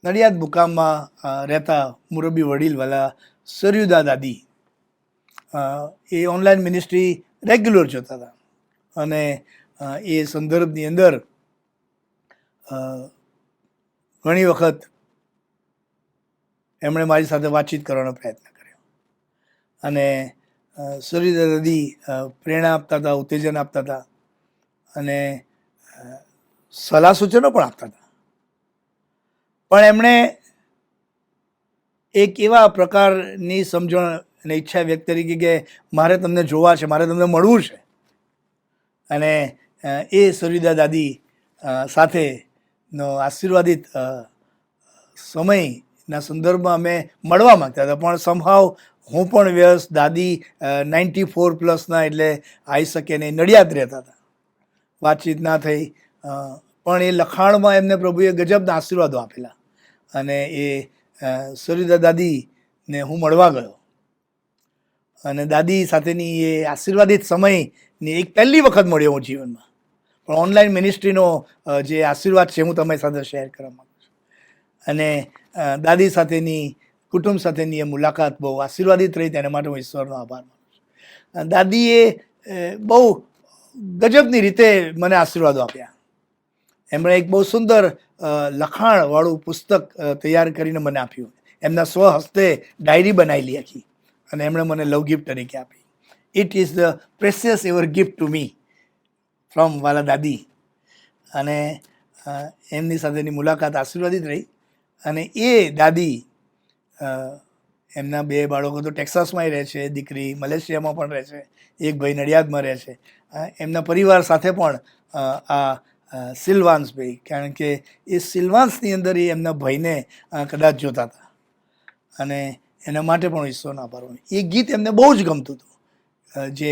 નડિયાદ મુકામમાં રહેતા મુરબ્બી વડીલવાલા સરયુદા દાદી એ ઓનલાઈન મિનિસ્ટ્રી રેગ્યુલર જોતા હતા અને એ સંદર્ભની અંદર ઘણી વખત એમણે મારી સાથે વાતચીત કરવાનો પ્રયત્ન કર્યો અને સરયુદા દાદી પ્રેરણા આપતા હતા, ઉત્તેજન આપતા હતા અને સલાહ સૂચનો પણ આપતા હતા. પણ એમણે એક એવા પ્રકારની સમજણ અને ઈચ્છા વ્યક્ત કરી કે મારે તમને જોવા છે, મારે તમને મળવું છે. અને એ સરયુદા દાદી સાથેનો આશીર્વાદિત સમયના સંદર્ભમાં અમે મળવા માગતા હતા, પણ સમહાવ હું પણ વ્યસ્ત, દાદી 94+ એટલે આવી શકે નહીં, નડિયાદ રહેતા હતા, વાતચીત ના થઈ. પણ એ લખાણમાં એમને પ્રભુએ ગજબના આશીર્વાદો આપેલા અને એ સરયુદા દાદીને હું મળવા ગયો અને દાદી સાથેની એ આશીર્વાદિત સમયની એક પહેલી વખત મળ્યો હું જીવનમાં. પણ ઓનલાઈન મિનિસ્ટ્રીનો જે આશીર્વાદ છે હું તમારી સાથે શેર કરવા માગું છું. અને દાદી સાથેની, કુટુંબ સાથેની એ મુલાકાત બહુ આશીર્વાદિત રહી, તેના માટે હું ઈશ્વરનો આભાર માનું છું. દાદીએ બહુ ગજબની રીતે મને આશીર્વાદો આપ્યા. એમણે એક બહુ સુંદર લખાણવાળું પુસ્તક તૈયાર કરીને મને આપ્યું. એમના સ્વહસ્તે ડાયરી બનાવેલી આખી અને એમણે મને લવ ગિફ્ટ તરીકે આપી. It is the precious ever gift to me from વાલા દાદી. અને એમની સાથેની મુલાકાત આશીર્વાદિત રહી. અને એ દાદી, એમના 2 બાળકો તો ટેક્સાસમાં રહે છે, દીકરી મલેશિયામાં પણ રહે છે, એક ભાઈ નડિયાદમાં રહે છે. એમના પરિવાર સાથે પણ આ સિલ્વાન્સભાઈ, કારણ કે એ સિલ્વાન્સની અંદર એ એમના ભાઈને કદાચ જોતા હતા અને એના માટે પણ ઈશ્વરનો આભાર. એ ગીત એમને બહુ જ ગમતું હતું, જે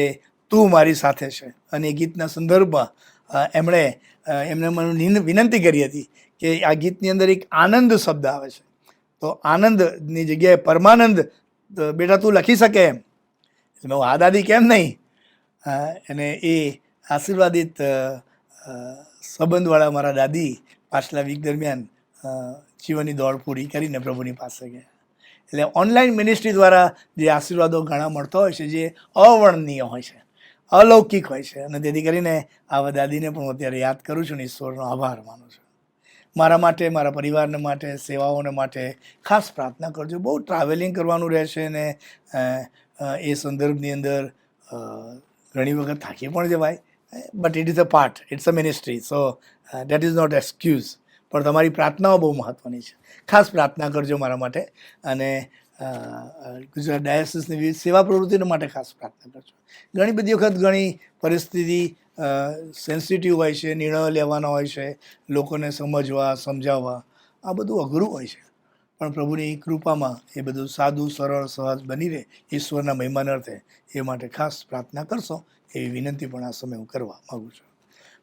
તું મારી સાથે છે. અને એ ગીતના સંદર્ભમાં એમણે મને વિનંતી કરી હતી કે આ ગીતની અંદર એક આનંદ શબ્દ આવે છે, તો આનંદની જગ્યાએ પરમાનંદ બેટા તું લખી શકે એમ. એટલે આ દાદી કેમ નહીં. અને એ આશીર્વાદિત સંબંધવાળા મારા દાદી પાછલા વીક દરમિયાન જીવનની દોડ પૂરી કરીને પ્રભુની પાસે ગયા. એટલે ઓનલાઈન મિનિસ્ટ્રી દ્વારા જે આશીર્વાદો ઘણા મળતા હોય છે, જે અવર્ણનીય હોય છે, અલૌકિક હોય છે, અને તેથી કરીને આવા દાદીને પણ હું અત્યારે યાદ કરું છું ને ઈશ્વરનો આભાર માનું છું. મારા માટે, મારા પરિવારને માટે, સેવાઓને માટે ખાસ પ્રાર્થના કરજો. બહુ ટ્રાવેલિંગ કરવાનું રહેશે ને એ સંદર્ભની અંદર ઘણી વખત થાકી પણ જવાય, but it is a part, it's a ministry, so that is not excuse. પણ તમારી પ્રાર્થનાઓ બહુ મહત્ત્વની છે. ખાસ પ્રાર્થના કરજો મારા માટે, અને ગુજરાત ડાયસિસની વિવિધ સેવા પ્રવૃત્તિઓ માટે ખાસ પ્રાર્થના કરજો. ઘણી બધી વખત ઘણી પરિસ્થિતિ સેન્સિટિવ હોય છે, નિર્ણયો લેવાના હોય છે, લોકોને સમજવા, સમજાવવા, આ બધું અઘરું હોય છે. પણ પ્રભુની કૃપામાં એ બધું સાદું, સરળ, સહજ બની રહે ઈશ્વરના મહિમાનાર્થે, એ માટે ખાસ પ્રાર્થના કરશો એવી વિનંતી પણ આ સમય હું કરવા માગું છું.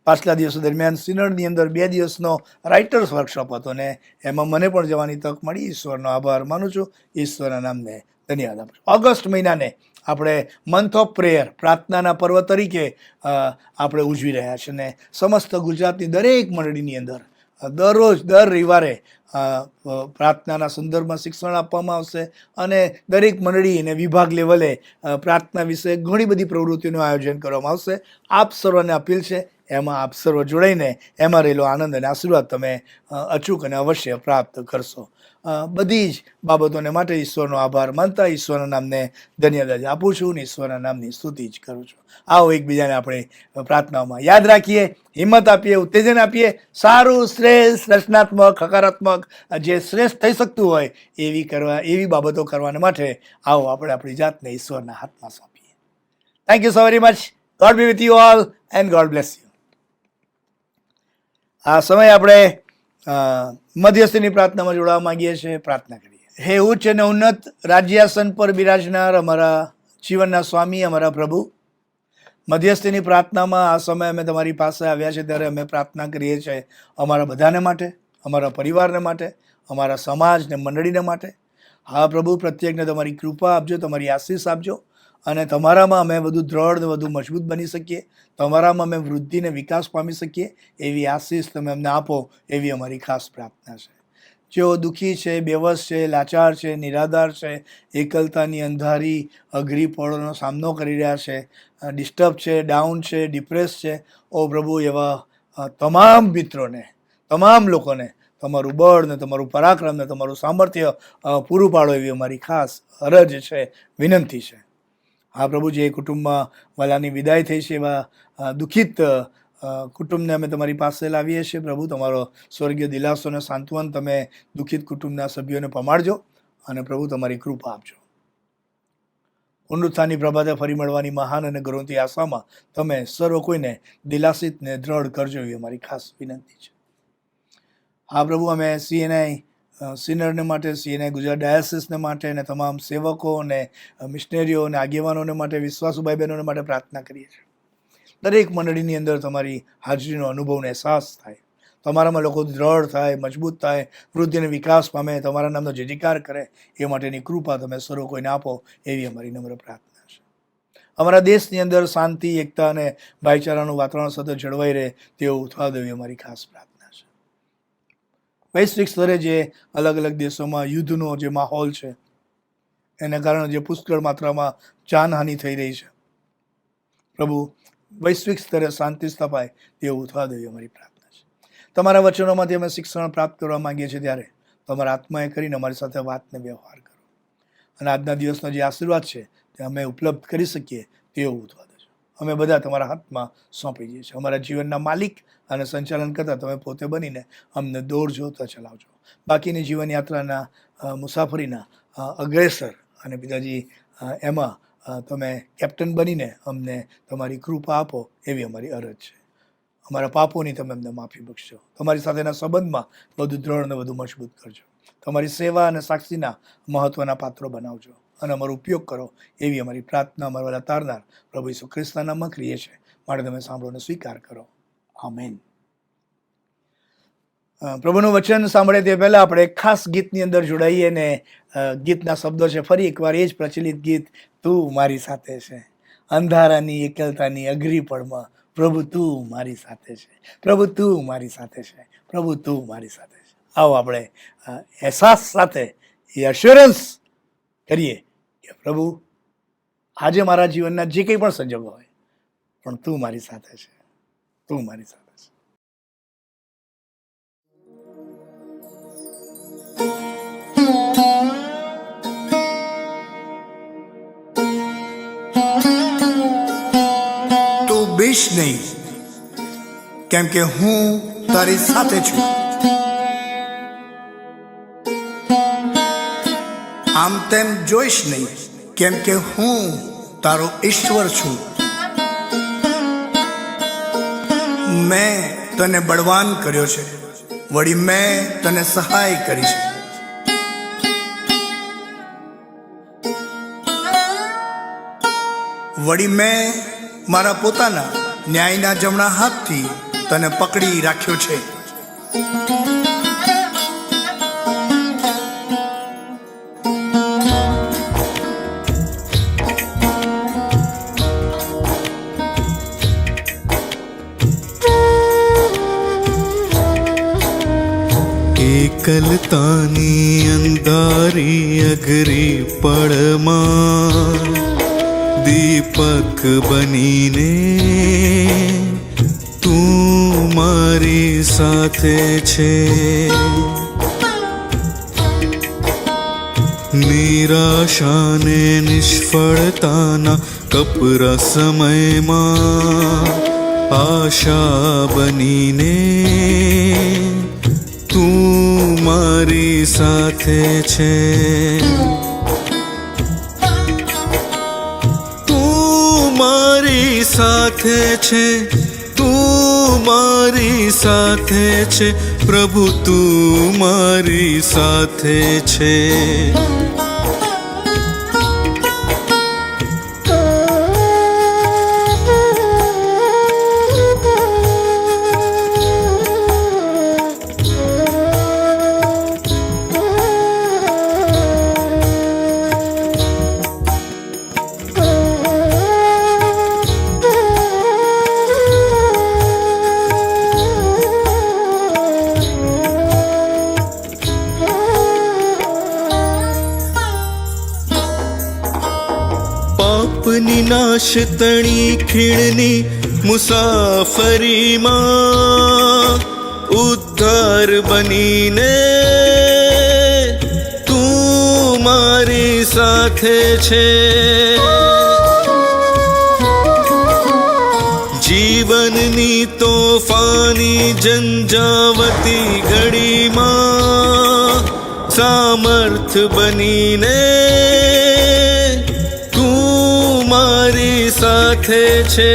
પાછલા દિવસો દરમિયાન સિનડની અંદર 2 દિવસનો રાઇટર્સ વર્કશોપ હતો ને એમાં મને પણ જવાની તક મળી. ઈશ્વરનો આભાર માનું છું, ઈશ્વરના નામને ધન્યવાદ આપું છું. ઓગસ્ટ મહિનાને આપણે મંથ ઓફ પ્રેયર, પ્રાર્થનાના પર્વ તરીકે આપણે ઉજવી રહ્યા છીએ, ને સમસ્ત ગુજરાતની દરેક મંડળીની અંદર દરરોજ દર રવિવારે પ્રાર્થનાના સંદર્ભમાં શિક્ષણ આપવામાં આવશે, અને દરેક મંડળી અને વિભાગ લેવલે પ્રાર્થના વિશે ઘણી બધી પ્રવૃત્તિઓનું આયોજન કરવામાં આવશે. આપ સર્વને અપીલ છે, એમાં આપ સર્વ જોડાઈને એમાં રહેલો આનંદ અને આશીર્વાદ તમે અચૂક અને અવશ્ય પ્રાપ્ત કરશો. બધી જ બાબતોને માટે ઈશ્વરનો આભાર માનતા ઈશ્વરના નામને ધન્યવાદ આપું છું અને ઈશ્વરના નામની સ્તુતિ જ કરું છું. આવો એકબીજાને આપણે પ્રાર્થનામાં યાદ રાખીએ, હિંમત આપીએ, ઉત્તેજન આપીએ. સારું, શ્રેષ્ઠ, રચનાત્મક, હકારાત્મક, જે શ્રેષ્ઠ થઈ શકતું હોય એવી બાબતો કરવાને માટે આવો આપણે આપણી જાતને ઈશ્વરના હાથમાં સોંપીએ. Thank you so very much. God be with you all and God bless you. આ સમયે આપણે મધ્યસ્થની પ્રાર્થનામાં જોડાવા માંગીએ છીએ. પ્રાર્થના કરીએ. હે ઉચ્ચ અને ઉન્નત રાજ્યાસન પર બિરાજનાર અમારા જીવનના સ્વામી, અમારા પ્રભુ, મધ્યસ્થની પ્રાર્થનામાં આ સમયે અમે તમારી પાસે આવ્યા છે ત્યારે અમે પ્રાર્થના કરીએ છીએ અમારા બધાને માટે, અમારા પરિવારને માટે, અમારા સમાજ ને મંડળીને માટે. હા પ્રભુ, પ્રત્યેકને તમારી કૃપા આપજો, તમારી આશીષ આપજો, અને તમારામાં અમે વધુ દ્રઢ ને વધુ મજબૂત બની શકીએ, તમારામાં અમે વૃદ્ધિને વિકાસ પામી શકીએ એવી આશીષ તમે અમને આપો, એવી અમારી ખાસ પ્રાર્થના છે. જેઓ દુઃખી છે, બેવસ છે, લાચાર છે, નિરાધાર છે, એકલતાની અંધારી અઘરી પળોનો સામનો કરી રહ્યા છે, ડિસ્ટર્બ છે, ડાઉન છે, ડિપ્રેસ છે, ઓ પ્રભુ, એવા તમામ મિત્રોને, તમામ લોકોને તમારું બળ ને તમારું પરાક્રમ ને તમારું સામર્થ્ય પૂરું પાડો એવી અમારી ખાસ અરજ છે, વિનંતી છે. હા પ્રભુ, જે કુટુંબમાં વાલાની વિદાય થઈ છે એવા દુઃખિત કુટુંબને અમે તમારી પાસે લાવીએ છીએ પ્રભુ. તમારો સ્વર્ગીય દિલાસો અને સાંત્વન તમે દુઃખિત કુટુંબના સભ્યોને પમાડજો, અને પ્રભુ તમારી કૃપા આપજો. પુનરુત્થાનની પ્રભાતે ફરી મળવાની મહાન અને ગૌરવથી આશામાં તમે સર્વ કોઈને દિલાસિત ને દ્રઢ કરજો એવી અમારી ખાસ વિનંતી છે. હા પ્રભુ, અમે CNI સિનરને માટે, CNI ગુજરાત ડાયસિસને માટે, અને તમામ સેવકો અને મિશનરીઓ અને આગેવાનોને માટે, વિશ્વાસુ ભાઈ બહેનોને માટે પ્રાર્થના કરીએ છીએ. દરેક મંડળીની અંદર તમારી હાજરીનો અનુભવને અહેસાસ થાય, તમારામાં લોકો દ્રઢ થાય, મજબૂત થાય, વૃદ્ધિ અને વિકાસ પામે, તમારા નામનો જયજયકાર કરે એ માટેની કૃપા તમે સર્વ કોઈને આપો એવી અમારી નમ્ર પ્રાર્થના છે. અમારા દેશની અંદર શાંતિ, એકતા અને ભાઈચારાનું વાતાવરણ સતત જળવાઈ રહે તેવું ઉથવા દેવી અમારી ખાસ પ્રાર્થના છે. વૈશ્વિક સ્તરે જે અલગ અલગ દેશોમાં યુદ્ધનો જે માહોલ છે એના કારણે જે પુષ્કળ માત્રામાં જાનહાનિ થઈ રહી છે, પ્રભુ વૈશ્વિક સ્તરે શાંતિ સ્થપાય તેવું ઉથવા દેવી અમારી પ્રાર્થના છે. તમારા વચનોમાંથી અમે શિક્ષણ પ્રાપ્ત કરવા માંગીએ છીએ ત્યારે તમારા આત્માએ કરીને અમારી સાથે વાતને વ્યવહાર કરો, અને આજના દિવસનો જે આશીર્વાદ છે તે અમે ઉપલબ્ધ કરી શકીએ તેવું ઉથવા દેજો. અમે બધા તમારા હાથમાં સોંપી દઈએ છીએ. અમારા જીવનના માલિક અને સંચાલન કરતા તમે પોતે બનીને અમને દોરજો તો ચલાવજો. બાકીની જીવન યાત્રાના મુસાફરીના અગ્રેસર અને પિતાજી એમાં તમે કેપ્ટન બનીને અમને તમારી કૃપા આપો એવી અમારી અરજ છે. અમારા પાપોની તમે અમને માફી બક્ષજો. તમારી સાથેના સંબંધમાં વધુ દ્રઢ અને વધુ મજબૂત કરજો. તમારી સેવા અને સાક્ષીના મહત્વના પાત્રો બનાવજો અને અમારો ઉપયોગ કરો એવી અમારી પ્રાર્થના અમારા તારનાર પ્રભુ ઈસુ ખ્રિસ્તના નામમાં કરીએ છીએ. માટે તમે સાંભળો અને સ્વીકાર કરો. આમેન. પ્રભુનું વચન સાંભળે તે પહેલાં આપણે એક ખાસ ગીતની અંદર જોડાઈએ, ને ગીતના શબ્દો છે ફરી એકવાર એ જ પ્રચલિત ગીત, તું મારી સાથે છે. અંધારાની એકલતાની અઘરી પળમાં પ્રભુ તું મારી સાથે છે, પ્રભુ તું મારી સાથે છે, પ્રભુ તું મારી સાથે છે. આવો આપણે અહેસાસ સાથે એ અશ્યોરન્સ કરીએ કે પ્રભુ આજે મારા જીવનના જે કંઈ પણ સંજોગો હોય, પણ તું મારી સાથે છે, તું મારી સાથે છે. નહીં, કેમ કે હું તારી સાથે છું. આમ તેમ જોઈશ નહીં, કેમ કે હું તારો ઈશ્વર છું. મેં તને બળવાન કર્યો છે, વળી મેં તને સહાય કરી છે. વળી મેં મારા પોતાના ન્યાયના જમણા હાથથી તને પકડી રાખ્યો છે. એકલતાની અંધારી અઘરી પળમાં દીપક બનીને તું મારી સાથે છે. નિરાશાને નિષ્ફળતાના કપરા સમયમાં આશા બનીને તું મારી સાથે છે. તું મારી સાથે છે, તું મારી સાથે છે, પ્રભુ તું મારી સાથે છે. પાપની નાશ તણી ખીણની મુસાફરીમાં ઉદ્ધાર બનીને તું મારી સાથે છે. જીવનની તોફાની ઝંઝાવતી ઘડીમાં સામર્થ બનીને મારી સાથે છે.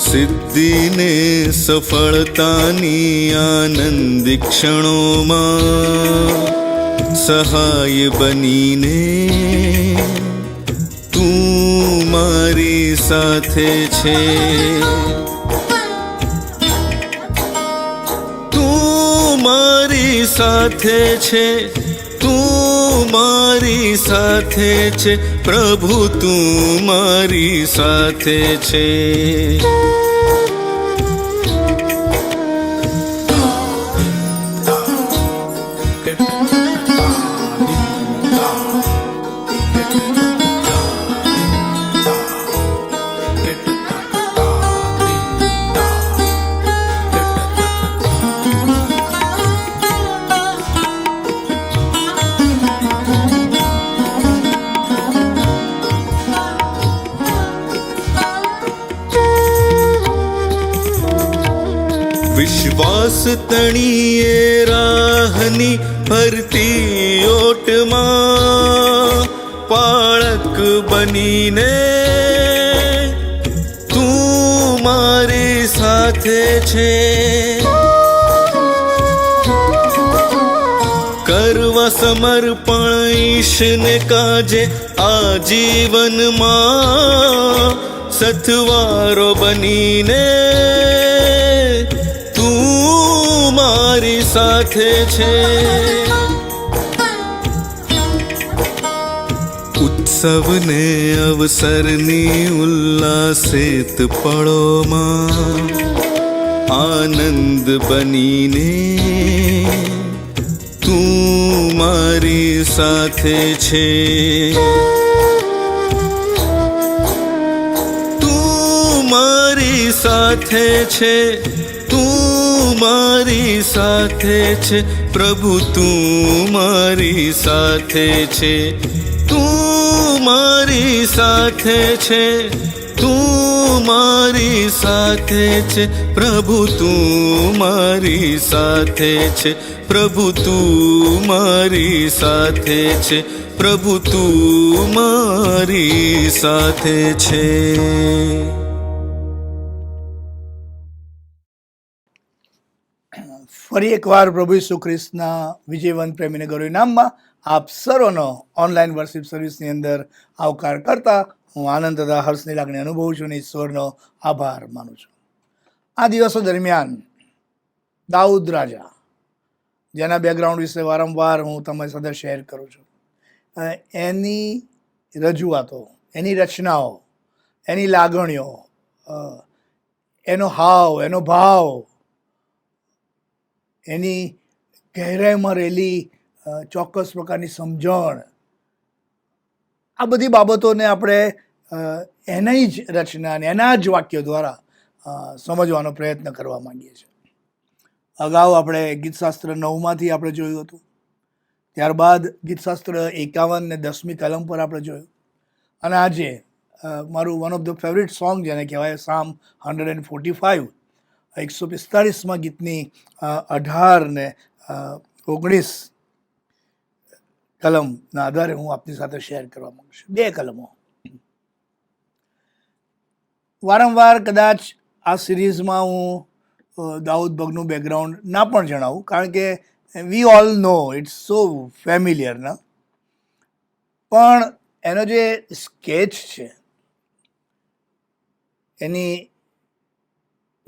સિદ્ધિને સફળતાની આનંદી ક્ષણોમાં સહાય બનીને તું મારી સાથે છે. તું મારી સાથે છે, તું મારી સાથે છે, પ્રભુ તું મારી સાથે છે. વિશ્વાસ તણીએ રાહની ફરતી ઓટમાં પાળક બનીને તું મારી સાથે છે. કરવા સમર્પણ ઈશને કાજે આજીવનમાં સથવારો બનીને તું મારી સાથે છે. ઉત્સવને અવસરની ઉલ્લાસિત પળોમાં આનંદ બનીને તું મારી સાથે છે. તું મારી સાથે છે, તું મારી સાથે છે, પ્રભુ તું મારી સાથે છે. તું મારી સાથે છે, તું મારી સાથે છે પ્રભુ, તું મારી સાથે છે પ્રભુ, તું મારી સાથે છે પ્રભુ, તું મારી સાથે છે. ફરી એકવાર પ્રભુ ઈસુ ખ્રિસ્તના વિજયવંત પ્રેમીને ગૌરવ નામમાં આપ સર્વનો ઓનલાઈન વર્શિપ સર્વિસની અંદર આવકાર કરતા હું આનંદ તથા હર્ષની લાગણી અનુભવું છું અને ઈશ્વરનો આભાર માનું છું. આ દિવસો દરમિયાન દાઉદ રાજા, જેના બેકગ્રાઉન્ડ વિશે વારંવાર હું તમારી સાથે શેર કરું છું, એની રજૂઆતો, એની રચનાઓ, એની લાગણીઓ, એનો હાવ, એનો ભાવ, એની ગહેરાઈમાં રહેલી ચોક્કસ પ્રકારની સમજણ, આ બધી બાબતોને આપણે એની જ રચના અને એના જ વાક્યો દ્વારા સમજવાનો પ્રયત્ન કરવા માંગીએ છીએ. અગાઉ આપણે ગીતશાસ્ત્ર 9માંથી આપણે જોયું હતું, ત્યારબાદ ગીતશાસ્ત્ર 51 ને 10મી કલમ પર આપણે જોયું, અને આજે મારું one of the favourite song જેને કહેવાય સામ 145, 145માં ગીતની 18 ને 19 કલમના આધારે હું આપની સાથે શેર કરવા માંગુ છું. 2 કલમો. વારંવાર કદાચ આ સિરીઝમાં હું દાઉદ ભગતનું બેકગ્રાઉન્ડ ના પણ જણાવું, કારણ કે we all know, it's so familiar ના, પણ એનો જે સ્કેચ છે, એની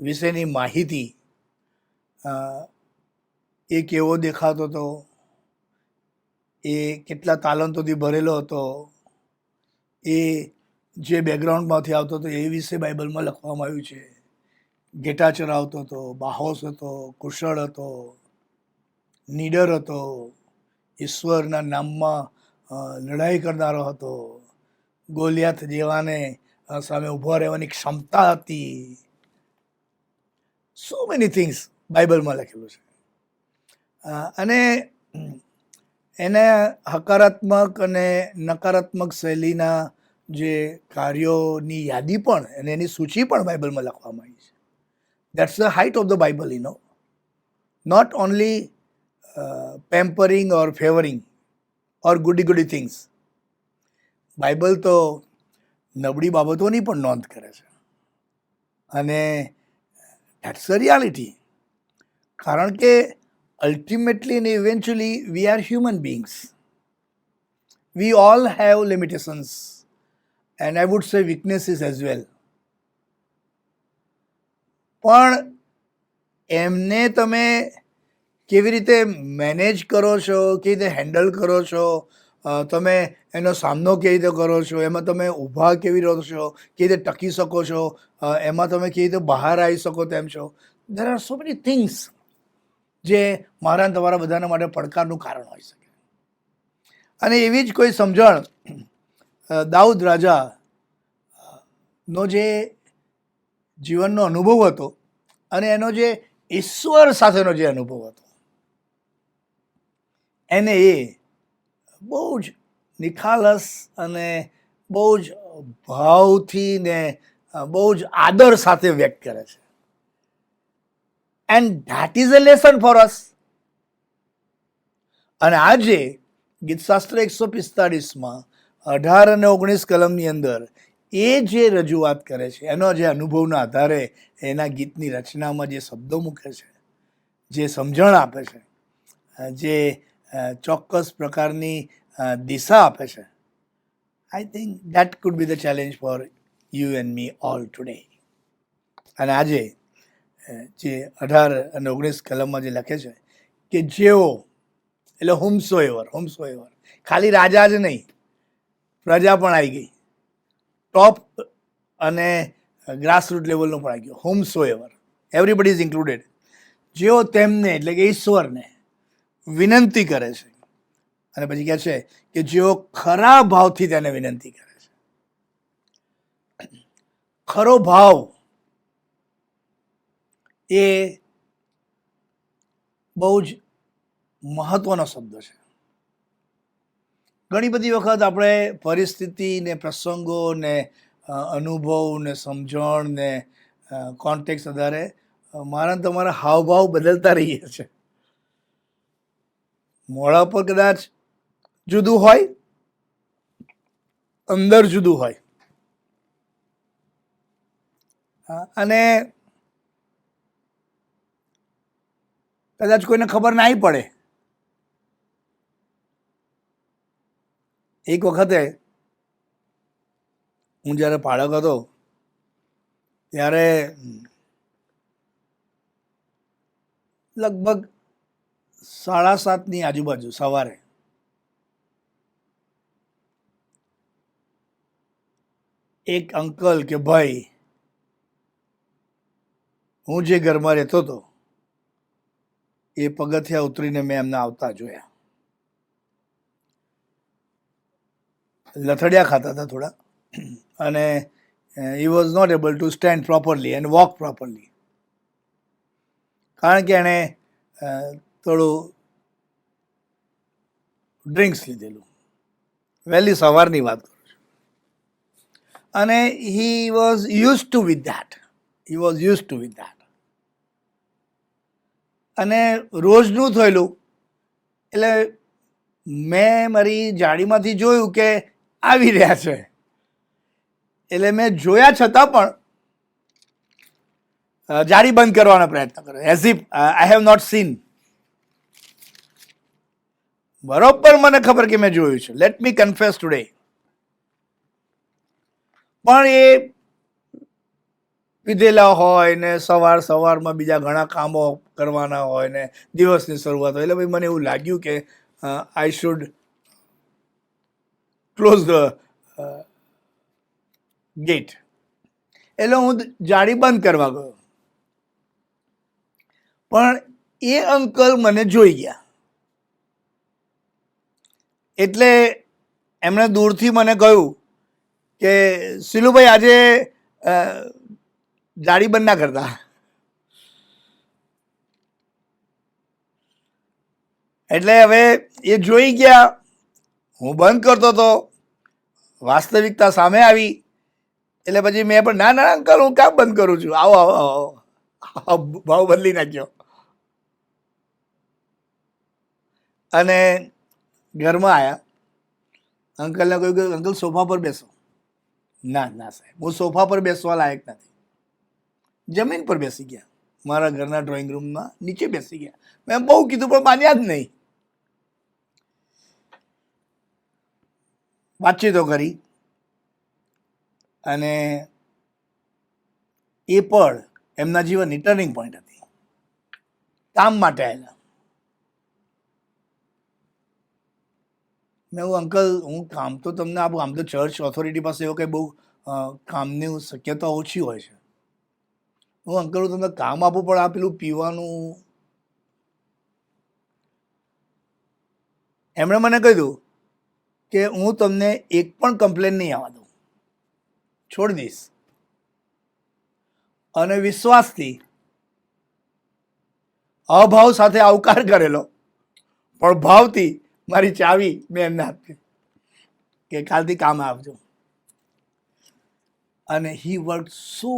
વિશેની માહિતી, એ કેવો દેખાતો હતો, એ કેટલા તાલંતોથી ભરેલો હતો, એ જે બેકગ્રાઉન્ડમાંથી આવતો હતો એ વિશે બાઇબલમાં લખવામાં આવ્યું છે. ઘેટા ચરાવતો હતો, બાહોશ હતો, કુશળ હતો, નીડર હતો, ઈશ્વરના નામમાં લડાઈ કરનારો હતો, ગોલિયાત જેવાને સામે ઊભો રહેવાની ક્ષમતા હતી. સો મેની થિંગ્સ બાઇબલમાં લખેલું છે. અને એને હકારાત્મક અને નકારાત્મક શૈલીના જે કાર્યોની યાદી પણ અને એની સૂચિ પણ બાઇબલમાં લખવામાં આવી છે. That's the height of the Bible, you know, not only pampering or favouring or goody things. Bible તો નબળી બાબતોની પણ નોંધ કરે છે, અને દેટ્સ ધ રિયાલિટી. કારણ કે ultimately and eventually we are human beings. We all have limitations, and I would say weaknesses as well. પણ એમને તમે કેવી રીતે મેનેજ કરો છો, કેવી રીતે હેન્ડલ કરો છો, તમે એનો સામનો કેવી રીતે કરો છો, એમાં તમે ઊભા કેવી રહો છો, કેવી રીતે ટકી શકો છો, એમાં તમે કેવી રીતે બહાર આવી શકો તેમ છો. There are so many things જે મારા અને તમારા બધાના માટે પડકારનું કારણ હોઈ શકે. અને એવી જ કોઈ સમજણ દાઉદ રાજાનો જે જીવનનો અનુભવ હતો અને એનો જે ઈશ્વર સાથેનો જે અનુભવ હતો, એને એ બહુ જ નિખાલસ અને બહુ જ ભાવથી ને બહુ જ આદર સાથે વ્યક્ત કરે છે. And that is a lesson for us. અને આજે ગીતશાસ્ત્ર 145માં 18 અને 19 કલમની અંદર એ જે રજૂઆત કરે છે, એનો જે અનુભવના આધારે એના ગીતની રચનામાં જે શબ્દો મૂકે છે, જે સમજણ આપે છે, જે ચોક્કસ પ્રકારની દિશા આપે છે, I think that food B the challenge for you and me all today. અને આજે જે 18 અને 19 કલમમાં જે લખે છે કે જેઓ, એટલે હુમસોએવર, ખાલી રાજા જ નહીં, પ્રજા પણ આવી ગઈ, ટોપ અને ગ્રાસરૂટ લેવલનો પણ આવી ગયો. હુમસોએવર, એવરીબડી ઇઝ ઇન્ક્લુડેડ. જેઓ તેમને, એટલે કે ઈશ્વરને વિનંતી કરે છે, અને પછી કહે છે કે જેઓ ખરા ભાવથી તેને વિનંતી કરે છે. ખરો ભાવ એ બહુ જ મહત્વનો શબ્દ છે. ઘણી બધી વખત આપણે પરિસ્થિતિ ને પ્રસંગો ને અનુભવ ને સમજણ ને કોન્ટેક્સ આધારે મારા ને તમારા હાવભાવ બદલતા રહીએ છીએ. મોઢા પર કદાચ જુદું હોય, અંદર જુદું હોય. અને કદાચ કોઈને ખબર ના પડે. એક વખતે હું જ્યારે બાળક હતો ત્યારે લગભગ 7:30 આજુબાજુ સવારે એક અંકલ કે ભાઈ, હું જે ઘરમાં રહેતો હતો એ પગથિયા ઉતરીને મેં એમને આવતા જોયા. લથડિયા ખાતા હતા થોડા, અને he was not able to stand properly and walk properly, કારણ કે એણે થોડું ડ્રિંક્સ લીધેલું. વહેલી સવારની વાત કરું છું. અને he was used to with that. અને રોજનું થયેલું. એટલે મેં મારી જાળીમાંથી જોયું કે આવી રહ્યા છે. એટલે મેં જોયા છતાં પણ જાળી બંધ કરવાનો પ્રયત્ન કર્યો, as if I have not seen. બરોબર મને ખબર કે મેં જોયું છે, લેટ મી કન્ફેસ ટુડે. પણ એ પીધેલા હોય ને સવારમાં બીજા ઘણા કામો કરવાના હોય ને દિવસની શરૂઆત હોય, એટલે ભાઈ મને એવું લાગ્યું કે I should close the gate. એટલે હું જાળી બંધ કરવા ગયો. પણ એ અંકલ મને જોઈ ગયા. એટલે એમણે દૂરથી મને કહ્યું કે સિલુભાઈ આજે જાળી બંધ ના કરતા. એટલે હવે એ જોઈ ગયા, હું બંધ કરતો હતો, વાસ્તવિકતા સામે આવી. એટલે પછી મેં પણ ના અંકલ હું કામ બંધ કરું છું, આવો આવો આવો, ભાવ બદલી નાખ્યો. અને ઘરમાં આવ્યા, અંકલને કહ્યું કે અંકલ સોફા પર બેસો. ના સાહેબ, હું સોફા પર બેસવા લાયક નથી. જમીન પર બેસી ગયા, મારા ઘરના ડ્રોઈંગ રૂમમાં નીચે બેસી ગયા. મેં બહુ કીધું પણ માન્યા જ નહીં. વાતચીતો કરી, અને એ પણ એમના જીવનની ટર્નિંગ પોઈન્ટ હતી. કામ માટે આવેલા. મેં અંકલ હું કામ તો તમને આપું, આમ તો ચર્ચ ઓથોરિટી પાસે એવું કંઈ બહુ કામની શક્યતા ઓછી હોય છે. હું અંકલ હું તમને કામ આપું, પણ આ પેલું પીવાનું. એમણે મને કહ્યું કે હું તમને એક પણ કમ્પ્લેન નહીં આવવા દઉં, છોડી દઈશ. અને વિશ્વાસથી અભાવ સાથે આવકાર કરેલો, પણ ભાવથી મારી ચાવી મેં એમને આપી કે કાલથી કામ આવજો. અને હી વર્ક સો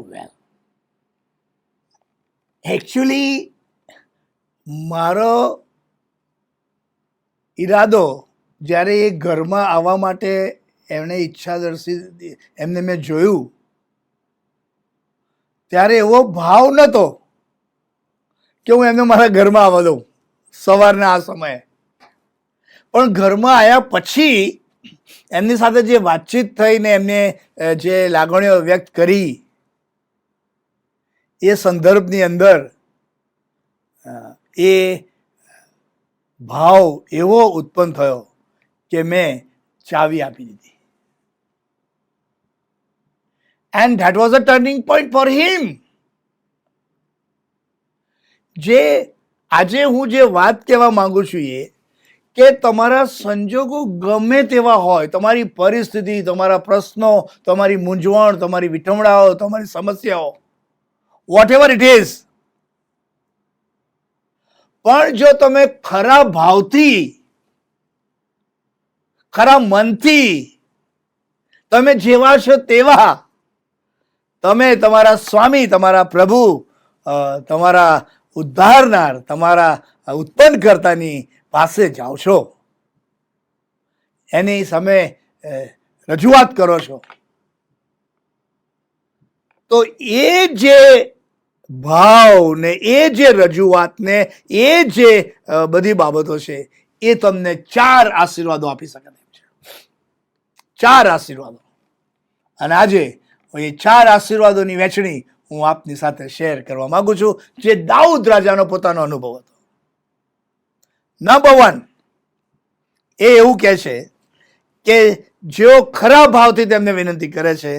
વેલ. એકચ્યુઅલી મારો ઈરાદો જ્યારે એ ઘરમાં આવવા માટે એમણે ઈચ્છા દર્શી, એમને મેં જોયું ત્યારે એવો ભાવ નહોતો કે હું એમને મારા ઘરમાં આવવા દઉં સવારના આ સમયે. પણ ઘરમાં આવ્યા પછી એમની સાથે જે વાતચીત થઈ ને એમને જે લાગણીઓ વ્યક્ત કરી, એ સંદર્ભની અંદર એ ભાવ એવો ઉત્પન્ન થયો કે મેં ચાવી આપી દીધી. And that was a turning point for him. જે આજે હું જે વાત કહેવા માંગુ છું એ કે તમારા સંજોગો ગમે તેવા હોય, તમારી પરિસ્થિતિ, તમારા પ્રશ્નો, તમારી મૂંઝવણ, તમારી વિઠમણાઓ, તમારી સમસ્યાઓ, વોટ એવર ઇટ ઇઝ, પણ જો તમે ખરા ભાવથી, ખરા મનથી, તમે જેવા છો તેવા તમે તમારા સ્વામી, તમારા પ્રભુ, તમારા ઉદ્ધારનાર, તમારા ઉત્પન્ન કરતાની પાસે જાઓ છો, એની સામે રજૂઆત કરો છો, તો એ જે ભાવ ને એ જે રજૂઆત ને એ જે બધી બાબતો છે એ તમને 4 આશીર્વાદો આપી શકે તેમ છે. 4 આશીર્વાદો. અને આજે એ 4 આશીર્વાદોની વહેંચણી હું આપની સાથે શેર કરવા માંગુ છું, જે દાઉદ રાજાનો પોતાનો અનુભવ હતો. નંબર 1 એ એવું કહે છે કે જેઓ ખરા ભાવથી તેમને વિનંતી કરે છે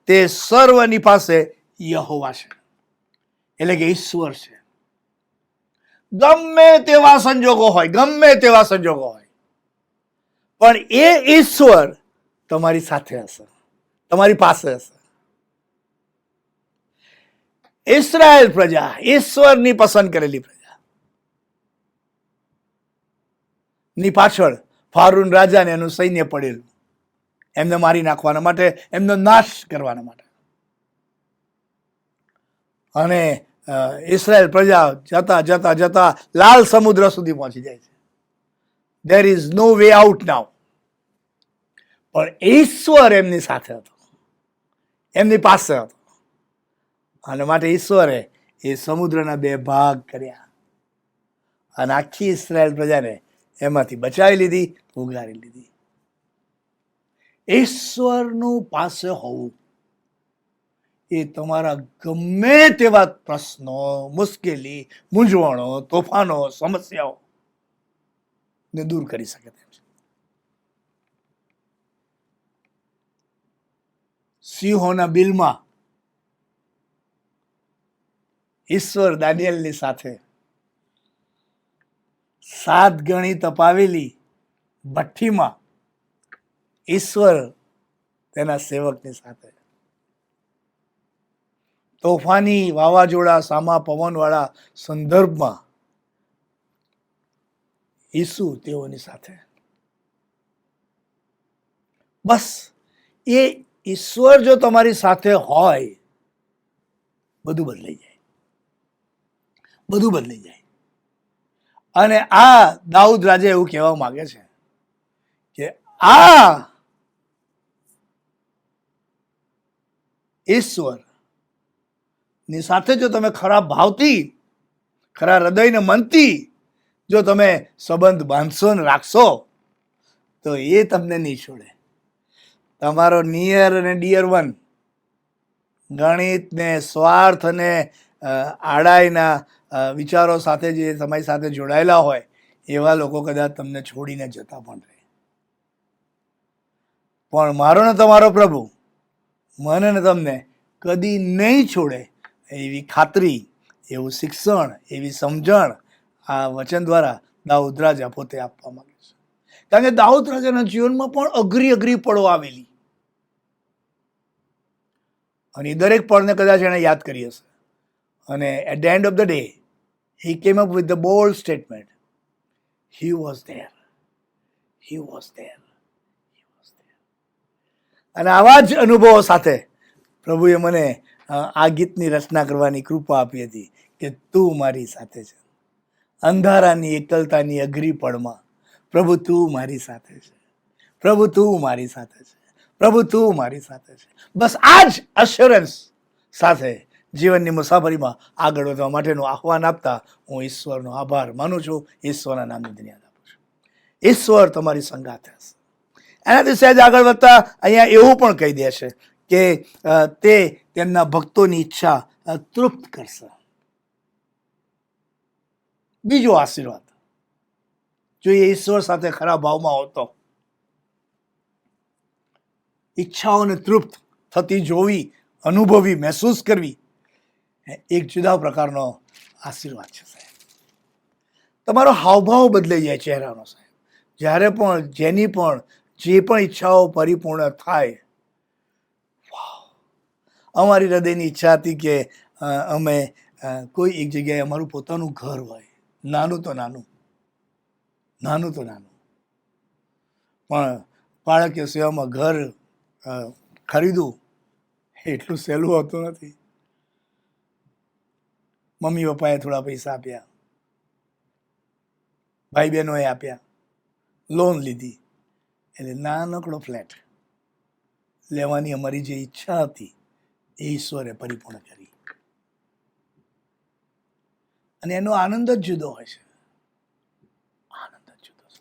તે સર્વની પાસે યહોવા છે, એટલે કે ઈશ્વર છે. ગમે તેવા સંજોગો હોય, ગમે તેવા સંજોગો હોય, પણ એ ઈશ્વર તમારી સાથે હશે, તમારી પાસે હશે. ઇસ્રાયેલ પ્રજા, ઈશ્વરની પસંદ કરેલી પ્રજા ની પાછળ ફારૂન રાજા ને એનું સૈન્ય પડેલું, એમને મારી નાખવાના માટે, એમનો નાશ કરવાના માટે. અને ઇસ્રાયેલ પ્રજા જતા જતા જતા લાલ સમુદ્ર સુધી પહોંચી જાય છે. There is no way out now. પણ ઈશ્વર એમની સાથે હતો, એમની પાસે હતો, અને માટે ઈશ્વરે એ સમુદ્રના 2 ભાગ કર્યા અને આખી ઇસ્રાયેલ પ્રજાને એમાંથી બચાવી લીધી, ઉગારી લીધી. ઈશ્વરનું પાસે હોવું એ તમારા ગમે તેવા પ્રશ્નો, મુશ્કેલી, મૂંઝવણો, તોફાનો, સમસ્યાઓ ને દૂર કરી શકે તેમ છે. સિંહોના બિલમાં ઈશ્વર દાનિયેલની સાથે 7 ગણી તપાવેલી ભઠ્ઠીમાં ઈશ્વર તેના સેવકની સાથે, તોફાની વાવાઝોડા, સામા પવનવાળા સંદર્ભમાં ઈસુ તેઓની સાથે. બસ એ ઈશ્વર જો તમારી સાથે હોય, બધું બદલાઈ જાય, બધું બદલાઈ જાય. અને આ દાઉદ રાજા એવું કહેવા માંગે છે કે આ ઈશ્વર ની સાથે જો તમે ખરા ભાવથી, ખરા હૃદય ને મનથી જો તમે સંબંધ બાંધશો ને રાખશો, તો એ તમને નહીં છોડે. તમારો નિયર અને ડિયર વન, ગણિત ને સ્વાર્થ અને આડાઈના વિચારો સાથે જે તમારી સાથે જોડાયેલા હોય, એવા લોકો કદાચ તમને છોડીને જતા પણ રહે, પણ મારો ને તમારો પ્રભુ મને ને તમને કદી નહીં છોડે એવી ખાતરી, એવું શિક્ષણ, એવી સમજણ આ વચન દ્વારા દાઉદ રાજા પોતે આપવા માંગે છે. કારણ કે દાઉદ રાજાના જીવનમાં પણ અઘરી પળો આવેલી, અને એ દરેક પળને કદાચ એણે યાદ કરી હશે. અને at the end of the day he came up with the bold statement, he was there, he was there, he was there. અને આવા જ અનુભવો સાથે પ્રભુએ મને આ ગીતની રચના કરવાની કૃપા આપી હતી કે તું મારી સાથે છે. અંધારાની એકલતાની અઘરી પળમાં પ્રભુ તું મારી સાથે છે, પ્રભુ તું મારી સાથે છે, પ્રભુ તું મારી સાથે છે. બસ આ જ અશ્યોરન્સ સાથે જીવનની મુસાફરીમાં આગળ વધવા માટેનું આહ્વાન આપતા હું ઈશ્વરનો આભાર માનું છું, ઈશ્વરના નામની ધન્યવાદ આપું છું. ઈશ્વર તમારી સંગાથે હશે. એનાથી સહેજ આગળ વધતા અહીંયા એવું પણ કહી દે છે કે તે તેમના ભક્તોની ઈચ્છા તૃપ્ત કરશે. બીજો આશીર્વાદ, જો એ ઈશ્વર સાથે ખરા ભાવમાં હોતો, ઈચ્છાઓને તૃપ્ત થતી જોવી, અનુભવી, મહેસૂસ કરવી, એક જુદા પ્રકારનો આશીર્વાદ છે સાહેબ. તમારો હાવભાવ બદલાઈ જાય ચહેરાનો સાહેબ, જ્યારે પણ જેની પણ જે પણ ઈચ્છાઓ પરિપૂર્ણ થાય. અમારી હૃદયની ઈચ્છા હતી કે અમે કોઈ એક જગ્યાએ અમારું પોતાનું ઘર હોય, નાનું તો નાનું, નાનું તો નાનું, પણ બાળકીય સેવામાં ઘર ખરીદવું એટલું સહેલું હોતું નથી. મમ્મી પપ્પાએ થોડા પૈસા આપ્યા, ભાઈ બહેનોએ આપ્યા, લોન લીધી, એટલે નાનકડો ફ્લેટ લેવાની અમારી જે ઈચ્છા હતી એ ઈશ્વરે પરિપૂર્ણ કરી. અને એનો આનંદ જ જુદો હોય છે, આનંદ જ જુદો છે,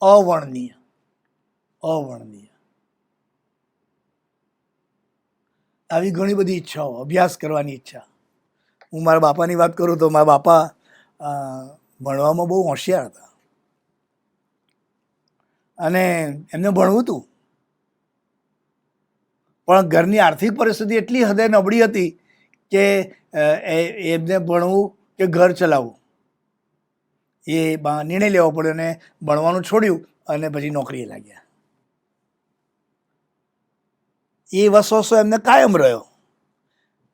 અવર્ણનીય, અવર્ણનીય. આવી ઘણી બધી ઈચ્છાઓ, અભ્યાસ કરવાની ઈચ્છા. હું મારા બાપાની વાત કરું તો મારા બાપા ભણવામાં બહુ હોશિયાર હતા અને એમને ભણવું હતું, પણ ઘરની આર્થિક પરિસ્થિતિ એટલી હદે નબળી હતી કે એમને ભણવું કે ઘર ચલાવવું એ નિર્ણય લેવો પડ્યો અને ભણવાનું છોડ્યું અને પછી નોકરીએ લાગ્યા. એ વસવસો એમને કાયમ રહ્યો,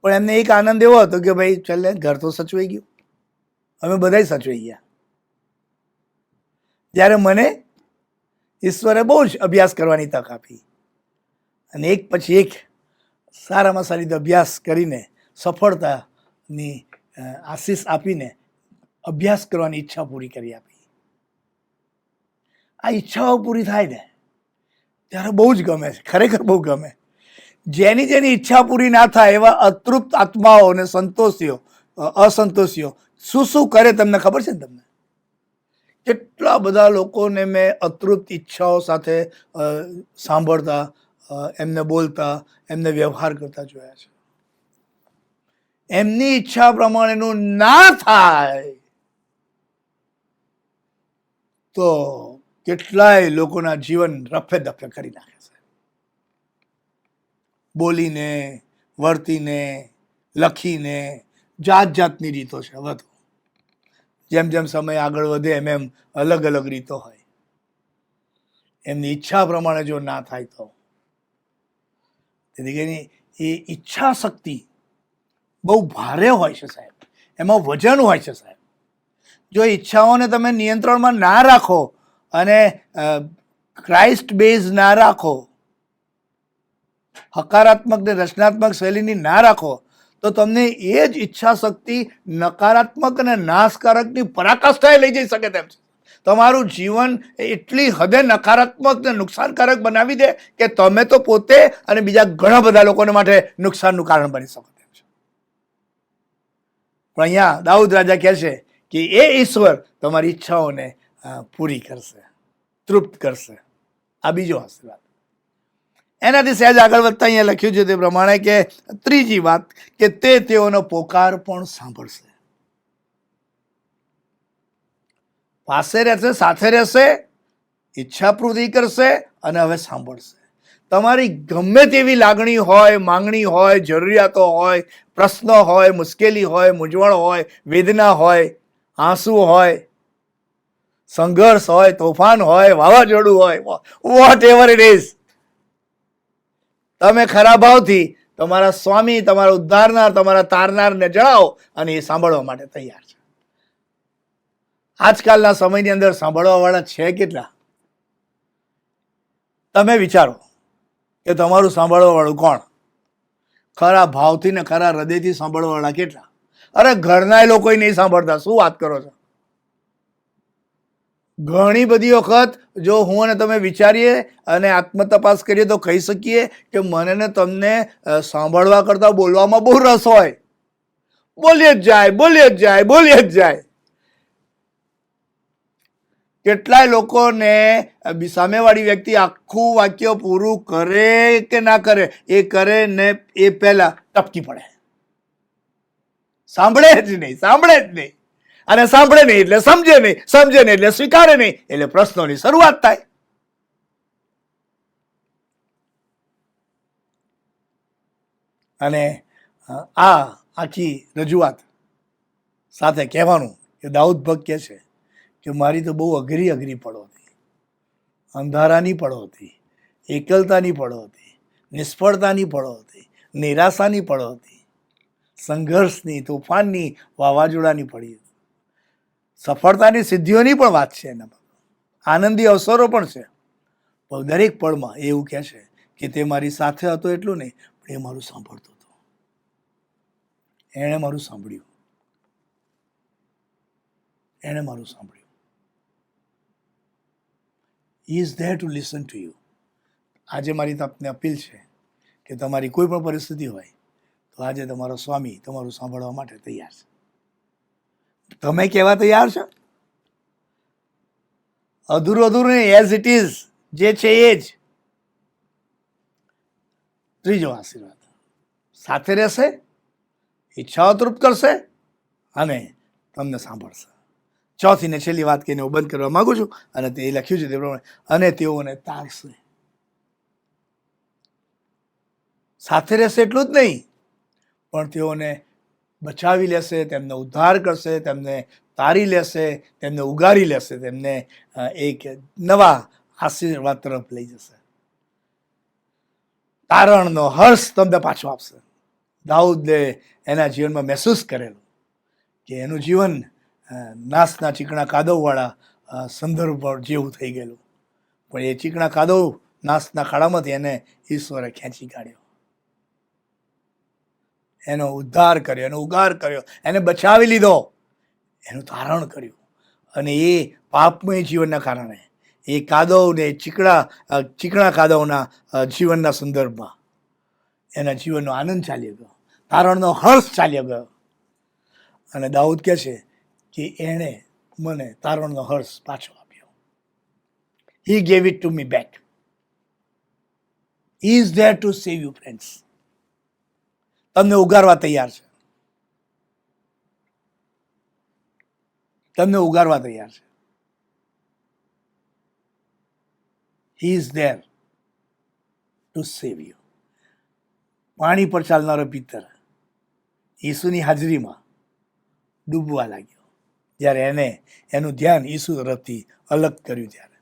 પણ એમને એક આનંદ એવો હતો કે ભાઈ ચાલે ઘર તો સચવાઈ ગયું, અમે બધા સચવાઈ ગયા. જ્યારે મને ઈશ્વરે બહુ જ અભ્યાસ કરવાની તક આપી અને એક પછી એક સારામાં સારી રીતે અભ્યાસ કરીને સફળતાની આશીષ આપીને અભ્યાસ કરવાની ઈચ્છા પૂરી કરી આપી. આ ઈચ્છાઓ પૂરી થાય ને ત્યારે બહુ જ ગમે છે, ખરેખર બહુ ગમે. જેની જેની ઈચ્છા પૂરી ના થાય એવા અતૃપ્ત આત્માઓ અને સંતોષીઓ, અસંતોષીઓ શું શું કરે તમને ખબર છે ને? તમને કેટલા બધા લોકોને મેં અતૃપ્ત ઈચ્છાઓ સાથે સાંભળતા, એમને બોલતા, એમને વ્યવહાર કરતા જોયા છે. એમની ઈચ્છા પ્રમાણેનું ના થાય તો કેટલાય લોકોના જીવન રફે દફે કરી નાખે છે. બોલીને, વર્તીને, લખીને, જાત જાતની રીતો છે. હવે તો જેમ જેમ સમય આગળ વધે એમ એમ અલગ અલગ રીતો હોય. એમની ઈચ્છા પ્રમાણે જો ના થાય તો, તેથી કરીને એ ઈચ્છા શક્તિ બહુ ભારે હોય છે સાહેબ, એમાં વજન હોય છે સાહેબ. જો ઈચ્છાઓને તમે નિયંત્રણમાં ના રાખો અને ક્રાઇસ્ટ બેઝ ના રાખો, હકારાત્મક ને રચનાત્મક શૈલીની ના રાખો, તો તમને એ જ ઈચ્છા શક્તિ નકારાત્મક અને નાશકારકની પરાકાષ્ઠાએ લઈ જઈ શકે તેમ છે. તમારું જીવન એટલી હદે નકારાત્મક ને નુકસાનકારક બનાવી દે કે તમે તો પોતે અને બીજા ઘણા બધા લોકોને માટે નુકસાનનું કારણ બની શકો તેમ છે. પણ અહીંયા દાઉદ રાજા કહે છે કે એ ઈશ્વર તમારી ઈચ્છાઓને પૂરી કરશે, તૃપ્ત કરશે. આ બીજો આશીર્વાદ. એનાથી સહેજ આગળ વધતા અહીંયા લખ્યું છે તે પ્રમાણે કે ત્રીજી વાત કે તે તેઓનો પોકાર પણ સાંભળશે. પાસે રહેશે, સાથે રહેશે, ઈચ્છા પૂરી કરશે અને હવે સાંભળશે. તમારી ગમે તેવી લાગણી હોય, માંગણી હોય, જરૂરિયાતો હોય, પ્રશ્ન હોય, મુશ્કેલી હોય, મૂંઝવણ હોય, વેદના હોય, આંસુ હોય, સંઘર્ષ હોય, તોફાન હોય, વાવાઝોડું હોય, વોટ એવર ઇટ ઇઝ, તમે ખરા ભાવથી તમારા સ્વામી, તમારા ઉદ્ધારનાર, તમારા તારનારને જણાવો અને એ સાંભળવા માટે તૈયાર છે. આજકાલના સમયની અંદર સાંભળવા વાળા છે કેટલા? તમે વિચારો કે તમારું સાંભળવા વાળું કોણ? ખરા ભાવથી ને ખરા હૃદયથી સાંભળવા વાળા કેટલા? અરે ઘરના લોકો નહીં સાંભળતા, શું વાત કરો છો? ઘણી બધી વખત જો હું અને તમે વિચારીએ અને આત્મતપાસ કરીએ તો કહી શકીએ કે મને ને તમને સાંભળવા કરતા બોલવામાં બહુ રસ હોય. બોલીએ જ જાય, બોલીએ જ જાય, બોલીએ જ જાય. કેટલાય લોકોને સામેવાળી વ્યક્તિ આખું વાક્ય પૂરું કરે કે ના કરે, એ કરે ને એ પહેલા ટપકી પડે. સાંભળે જ નહીં, સાંભળે જ નહીં. અને સાંભળે નહીં એટલે સમજે નહીં, સમજે નહીં એટલે સ્વીકારે નહીં, એટલે પ્રશ્નોની શરૂઆત થાય. અને આ આખી રજૂઆત સાથે કહેવાનું કે દાઉદ ભક્ત કહે છે કે મારી તો બહુ અઘરી અઘરી પળો હતી, અંધારાની પળો હતી, એકલતાની પળો હતી, નિષ્ફળતાની પળો હતી, નિરાશાની પળો હતી, સંઘર્ષની, તોફાનની, વાવાઝોડાની પડી હતી. સફળતાની સિદ્ધિઓની પણ વાત છે એનામાં, આનંદી અવસરો પણ છે. પણ દરેક પળમાં એ એવું કહે છે કે તે મારી સાથે હતો એટલું નહીં, પણ એ મારું સાંભળતો હતો. એણે મારું સાંભળ્યું, એણે મારું સાંભળ્યું. He is there to listen to you. આજે મારી આપને અપીલ છે કે તમારી કોઈ પણ પરિસ્થિતિ હોય તો આજે તમારો સ્વામી તમારું સાંભળવા માટે તૈયાર છે. તમે કહેવા તૈયાર છો? અધૂરું અધૂરું નહીં, એઝ ઇટ ઇઝ, જે છે એ જ. ત્રીજો આશીર્વાદ, સાથે રહેશે, ઈચ્છાઓ તૃપ્ત કરશે અને તમને સાંભળશે. ચોથી ને છેલ્લી વાત કહીને હું બંધ કરવા માંગુ છું, અને તે લખ્યું છે તે પ્રમાણે, અને તેઓને તારશે. સાથે રહેશે એટલું જ નહીં, પણ તેઓને બચાવી લેશે, તેમને ઉદ્ધાર કરશે, તેમને તારી લેશે, તેમને ઉગારી લેશે, તેમને એક નવા આશીર્વાદ તરફ લઈ જશે. તારણનો હર્ષ તમને પાછો આપશે. દાઉદે એના જીવનમાં મહેસૂસ કરેલું કે એનું જીવન નાસના ચીકણા કાદવવાળા સંદર્ભ જેવું થઈ ગયેલું, પણ એ ચીકણા કાદવ નાસના ખાડામાંથી એને ઈશ્વરે ખેંચી કાઢ્યો, એનો ઉદ્ધાર કર્યો, એનો ઉગાર કર્યો, એને બચાવી લીધો, એનું તારણ કર્યું. અને એ પાપમય જીવનના કારણે એ કાદવને ચીકણા કાદવના જીવનના સંદર્ભમાં એના જીવનનો આનંદ ચાલ્યો ગયો, તારણનો હર્ષ ચાલ્યો ગયો. અને દાઉદ કહે છે કે એણે મને તારણનો હર્ષ પાછો આપ્યો. He gave it to me back. He is there to save you, friends. તમને ઉગારવા તૈયાર છે, તમને ઉગારવા તૈયાર છે. He is there to save you. પાણી પર ચાલનારો પિત્તર ઈસુની હાજરીમાં ડૂબવા લાગ્યો જ્યારે એને એનું ધ્યાન ઈસુ તરફથી અલગ કર્યું ત્યારે,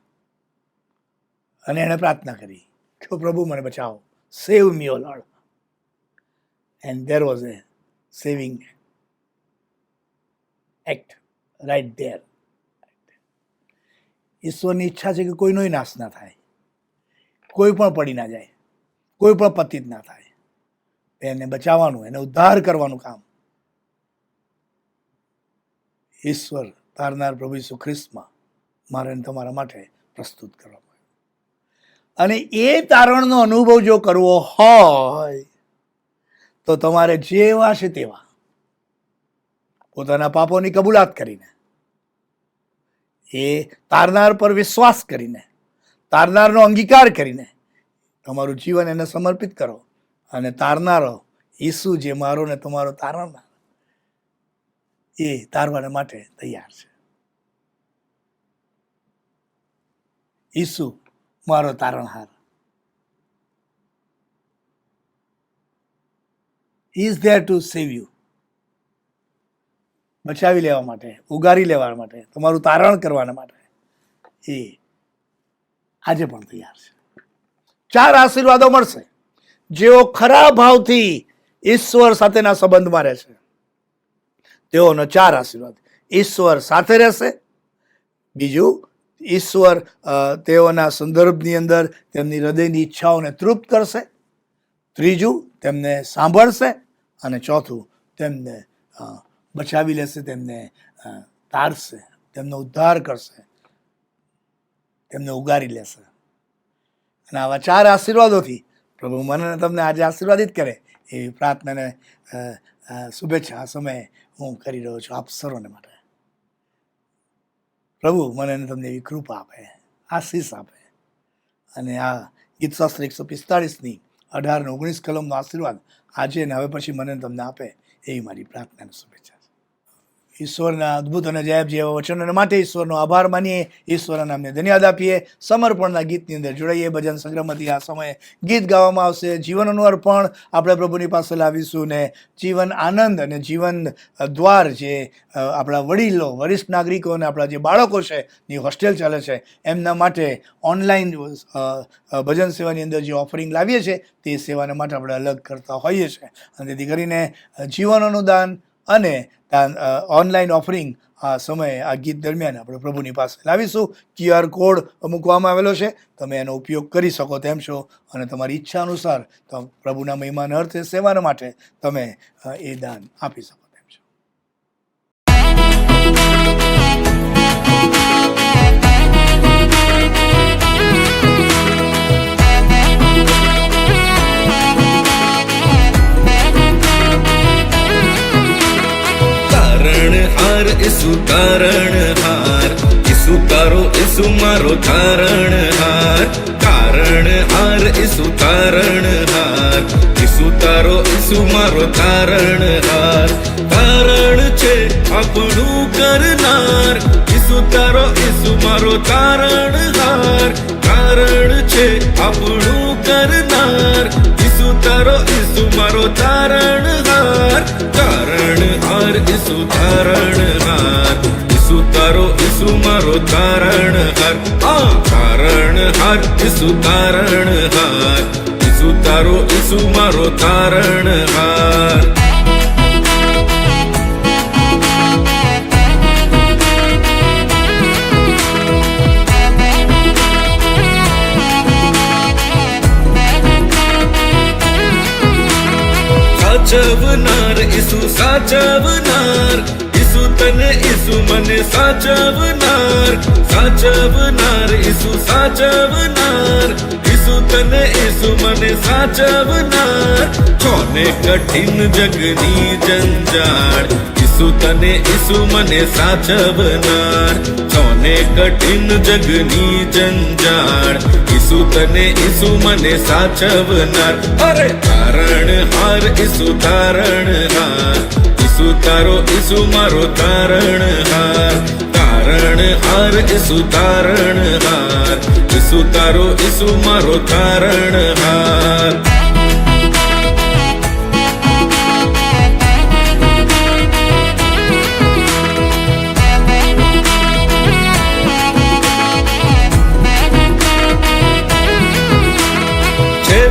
અને એણે પ્રાર્થના કરી કે પ્રભુ મને બચાવો, સેવ મી ઓ lord. And there was a saving act right there. ઈશ્વરની ઈચ્છા છે કે કોઈનો નાશ ના થાય, કોઈ પણ પડી ના જાય, કોઈ પણ પતિત ના થાય. એને બચાવવાનું, એને ઉદ્ધાર કરવાનું કામ ઈશ્વર તારનાર પ્રભુ ઈસુ ખ્રિસ્તમાં મારે તમારા માટે પ્રસ્તુત કરવામાં આવ્યું. અને એ તારણનો અનુભવ જો કરવો હોય તો તમારે જેવા છે તેવા પોતાના પાપોની કબૂલાત કરીને, એ તારનાર પર વિશ્વાસ કરીને, તારનારનો અંગીકાર કરીને તમારું જીવન એને સમર્પિત કરો. અને તારનારો ઈસુ જે મારો ને તમારો તારનાર, એ તારવાને માટે તૈયાર છે. ઈસુ મારો તારણહાર. He is there to save you. બચાવી લેવા માટે, ઉગારી લેવા માટે, તમારું તારણ કરવાના માટે એ આજે પણ તૈયાર છે. 4 આશીર્વાદો મળશે જેઓ ખરા ભાવથી ઈશ્વર સાથેના સંબંધમાં રહેશે. તેઓનો 4 આશીર્વાદ. ઈશ્વર સાથે રહેશે. બીજું, ઈશ્વર તેઓના સંદર્ભની અંદર તેમની હૃદયની ઈચ્છાઓને તૃપ્ત કરશે. ત્રીજું, તેમને સાંભળશે. અને ચોથું, તેમને બચાવી લેશે, તેમને તારશે, તેમનો ઉદ્ધાર કરશે, તેમને ઉગારી લેશે. અને આવા 4 આશીર્વાદોથી પ્રભુ મને તમને આજે આશીર્વાદિત કરે એવી પ્રાર્થનાને શુભેચ્છા આ સમયે હું કરી રહ્યો છું આપ સર્વને માટે. પ્રભુ મને તમને એવી કૃપા આપે, આશીષ આપે, અને આ ગીતશાસ્ત્ર 145ની 18 ને 19 કલમનો આશીર્વાદ આજે ને હવે પછી મને તમને આપે એવી મારી પ્રાર્થના અને શુભેચ્છા છે. ઈશ્વરના અદ્ભુત અને જવાબ જેવા વચનો માટે ઈશ્વરનો આભાર માનીએ, ઈશ્વરના નામને ધન્યવાદ આપીએ. સમર્પણના ગીતની અંદર જોડાઈએ. ભજન સંગ્રહમાંથી આ સમયે ગીત ગાવામાં આવશે. જીવનનું અર્પણ આપણે પ્રભુની પાસે લાવીશું ને જીવન આનંદ અને જીવન દ્વાર જે આપણા વડીલો, વરિષ્ઠ નાગરિકો અને આપણા જે બાળકો છે ની હોસ્ટેલ ચાલે છે એમના માટે ઓનલાઈન ભજન સેવાની અંદર જે ઓફરિંગ લાવીએ છીએ તે સેવાને માટે આપણે અલગ કરતા હોઈએ છીએ. અને તેથી કરીને જીવન અનુદાન અને ઓનલાઈન ઓફરિંગ આ સમયે આ ગીત દરમિયાન આપણે પ્રભુની પાસે લાવીશું. QR કોડ મૂકવામાં આવેલો છે, તમે એનો ઉપયોગ કરી શકો તેમ છો અને તમારી ઈચ્છા અનુસાર પ્રભુના મહિમાના અર્થે સેવાના માટે તમે એ દાન આપી શકો તેમ છો. તારણહાર ઈસુ તારણહાર, ઈસુ તારો ઈસુ મારો તારણહાર. તારણહાર ઈસુ તારણહાર, ઈસુ તારો ઈસુ મારો તારણહાર. તારણ છે આપણું કરનાર, ઈસુ તારો ઈસુ મારો તારણહાર. તારણ છે આપણું કરનાર, ઈસુ તારો ઈસુ મારો તારણહાર. તારણહાર ઈસુ તારણહાર, ઈસુ તારો ઈસુ મારો તારણહાર. તારણહાર ઈસુ તારણહાર, ઈસુ તારો ઈસુ મારો તારણહાર. સાચવનાર ઈસુ સાચવનાર, ઈસુ તને ઈસુ મને સાચવનાર. સાચવનાર ઈસુ સાચવનાર, ઈસુ તને ઈસુ મને સાચવનાર. કોને કઠિન જગની જંજાળ, ઈસુ તને ઈસુ મને સાચવનાર. કોને કઠિન જગની જંજાળ, ઈસુ તને ઈસુ મને સાચવનાર. અરે તારણહાર ઈસુ તારણહાર, ઈસુ તારો ઈસુ મારો તારણહાર. તારણહાર ઈસુ તારણહાર, ઈસુ તારો ઈસુ મારો તારણહાર.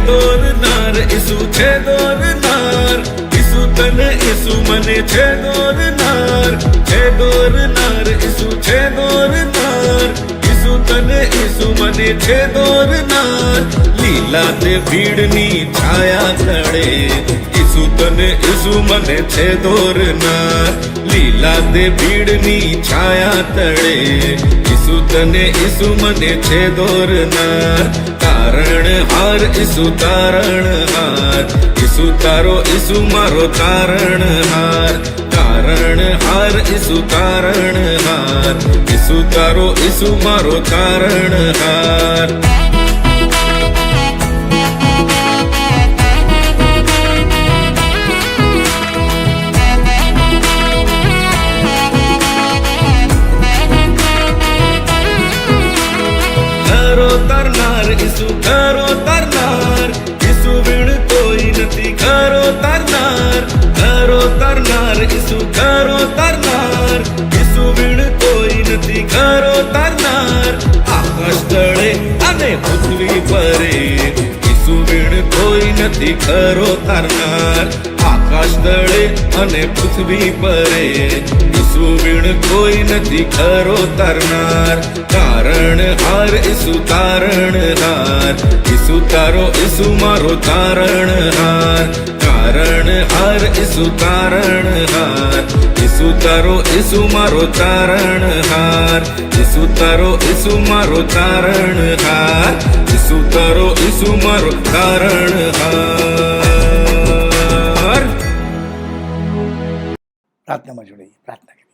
દોરનાર ઈસુ છે દોરનાર, ઈસુ તને ઈસુ મને છે દોરનાર. છે દોરનાર ઈસુ છે દોરનાર, ઈસુ તને ઈસુ મને છે દોરનાર. લીલા તે ભીડની છાયા તળે, ઈસુ તને ઈસુ મને છે દોરનાર. લીલા તે ભીડની છાયા તળે, ઈસુ તને ઈસુ મને છે દોરનાર. તારણહાર ઈસુ તારણહાર, ઈસુ તારો ઈસુ મારો તારણહાર. તારણહાર ઈસુ તારણહાર, ઈસુ તારો ઈસુ મારો તારણહાર. ઘરો તરનાર ઈસુ ઘરો તરનાર, ઈસુ વિણ કોઈ નથી ઘરો તરનાર. ઘરો તરનાર ઈસુ ઘરો તરનાર, ઈસુ વિણ કોઈ નથી ઘરો તરનાર. આકાશ તળે અને પૃથ્વી પરે, ઈસુ વિણ કોઈ નથી ઘરો તરનાર. આકાશ તળે અને પૃથ્વી પરે, ઈસુ વિણ કોઈ નથી ઘરો તરનાર. તારણહાર ઈસુ તારણહાર, ઈસુ તારો ઈસુ મારો તારણહાર. તારણહાર ઈસુ તારણહાર, ઈસુ તારો ઈસુ મારો તારણહાર. ઈસુ તારો ઈસુ મારો તારણહાર, ઈસુ તારો ઈસુ મારો તારણહાર. પ્રાર્થનામાં જોડાઈએ, પ્રાર્થના કરીએ.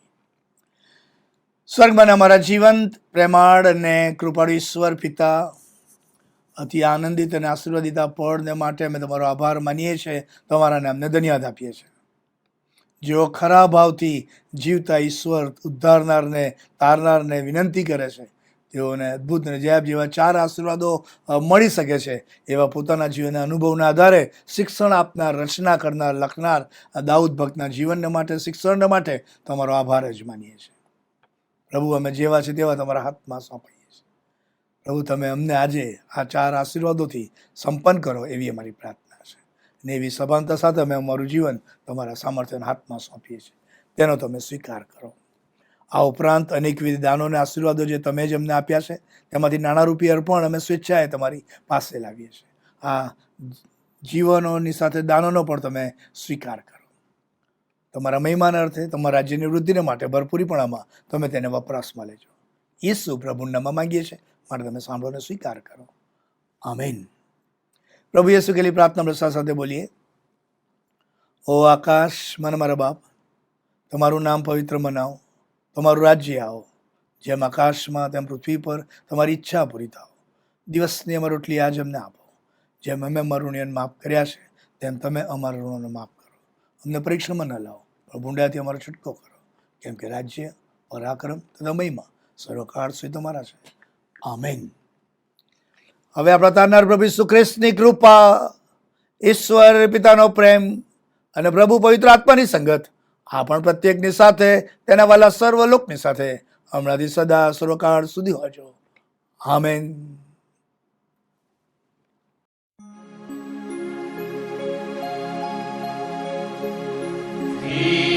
સ્વર્ગમાં અમારા જીવંત પ્રેમાળ અને કૃપાળુ ઈશ્વર પિતા, અતિ આનંદિત અને આશીર્વાદિત આ પળને માટે અમે તમારો આભાર માનીએ છીએ, તમારા નામને ધન્યવાદ આપીએ છીએ. જેઓ ખરા ભાવથી જીવતા ઈશ્વર ઉદ્ધારનારને તારનારને વિનંતી કરે છે, તેઓને અદ્ભુત અને જયાબ જેવા 4 આશીર્વાદો મળી શકે છે. એવા પોતાના જીવનના અનુભવના આધારે શિક્ષણ આપનાર, રચના કરનાર, લખનાર આ દાઉદ ભક્તના જીવનને માટે, શિક્ષણને માટે તમારો આભાર જ માનીએ છીએ. પ્રભુ, અમે જેવા છે તેવા તમારા હાથમાં સોંપીએ છીએ. પ્રભુ, તમે અમને આજે આ 4 આશીર્વાદોથી સંપન્ન કરો એવી અમારી પ્રાર્થના છે. ને એવી સભાનતા સાથે અમે અમારું જીવન તમારા સામર્થ્યના હાથમાં સોંપીએ છીએ. તેનો તમે સ્વીકાર કરો. આ ઉપરાંત અનેકવિધ દાનો અને આશીર્વાદો જે તમે જ અમને આપ્યા છે તેમાંથી નાણારૂપી અર્પણ અમે સ્વેચ્છાએ તમારી પાસે લાવીએ છીએ. આ જીવનોની સાથે દાનોનો પણ તમે સ્વીકાર કરો. તમારા મહિમાના અર્થે, તમારા રાજ્યની વૃદ્ધિને માટે ભરપૂરીપણામાં તમે તેને વપરાશમાં લેજો. ઈસુ પ્રભુના નામમાં માંગીએ છીએ, માટે તમે સાંભળોને સ્વીકાર કરો. આમેન. પ્રભુ યેસુ કેલી પ્રાર્થના પ્રસાદ સાથે બોલીએ. ઓ આકાશમાં મારા બાપ, તમારું નામ પવિત્ર મનાવો, તમારું રાજ્ય આવો, જેમ આકાશમાં તેમ પૃથ્વી પર તમારી ઈચ્છા પૂરી થાવ. દિવસની અમારી રોટલી આજ અમને આપો, જેમ અમે અમારું ઋણ માફ કર્યા છે તેમ તમે અમારા ઋણોને માફ કરો. અમને પરીક્ષામાં ન લાવો, પણ ભૂંડાથી અમારો છૂટકો કરો, કેમ કે રાજ્ય, પરાક્રમ તથા મહિમા સર્વકાળ સુધી તમારા છે. આમેન. હવે આપણા તારનાર પ્રભુ ઈસુ ખ્રિસ્તની કૃપા, ઈશ્વર પિતાનો પ્રેમ અને પ્રભુ પવિત્ર આત્માની સંગત આ પણ પ્રત્યેકની સાથે, તેના વાલા સર્વ લોકની સાથે હમણાંથી સદા સર્વકાળ સુધી હોજો. આમેન. He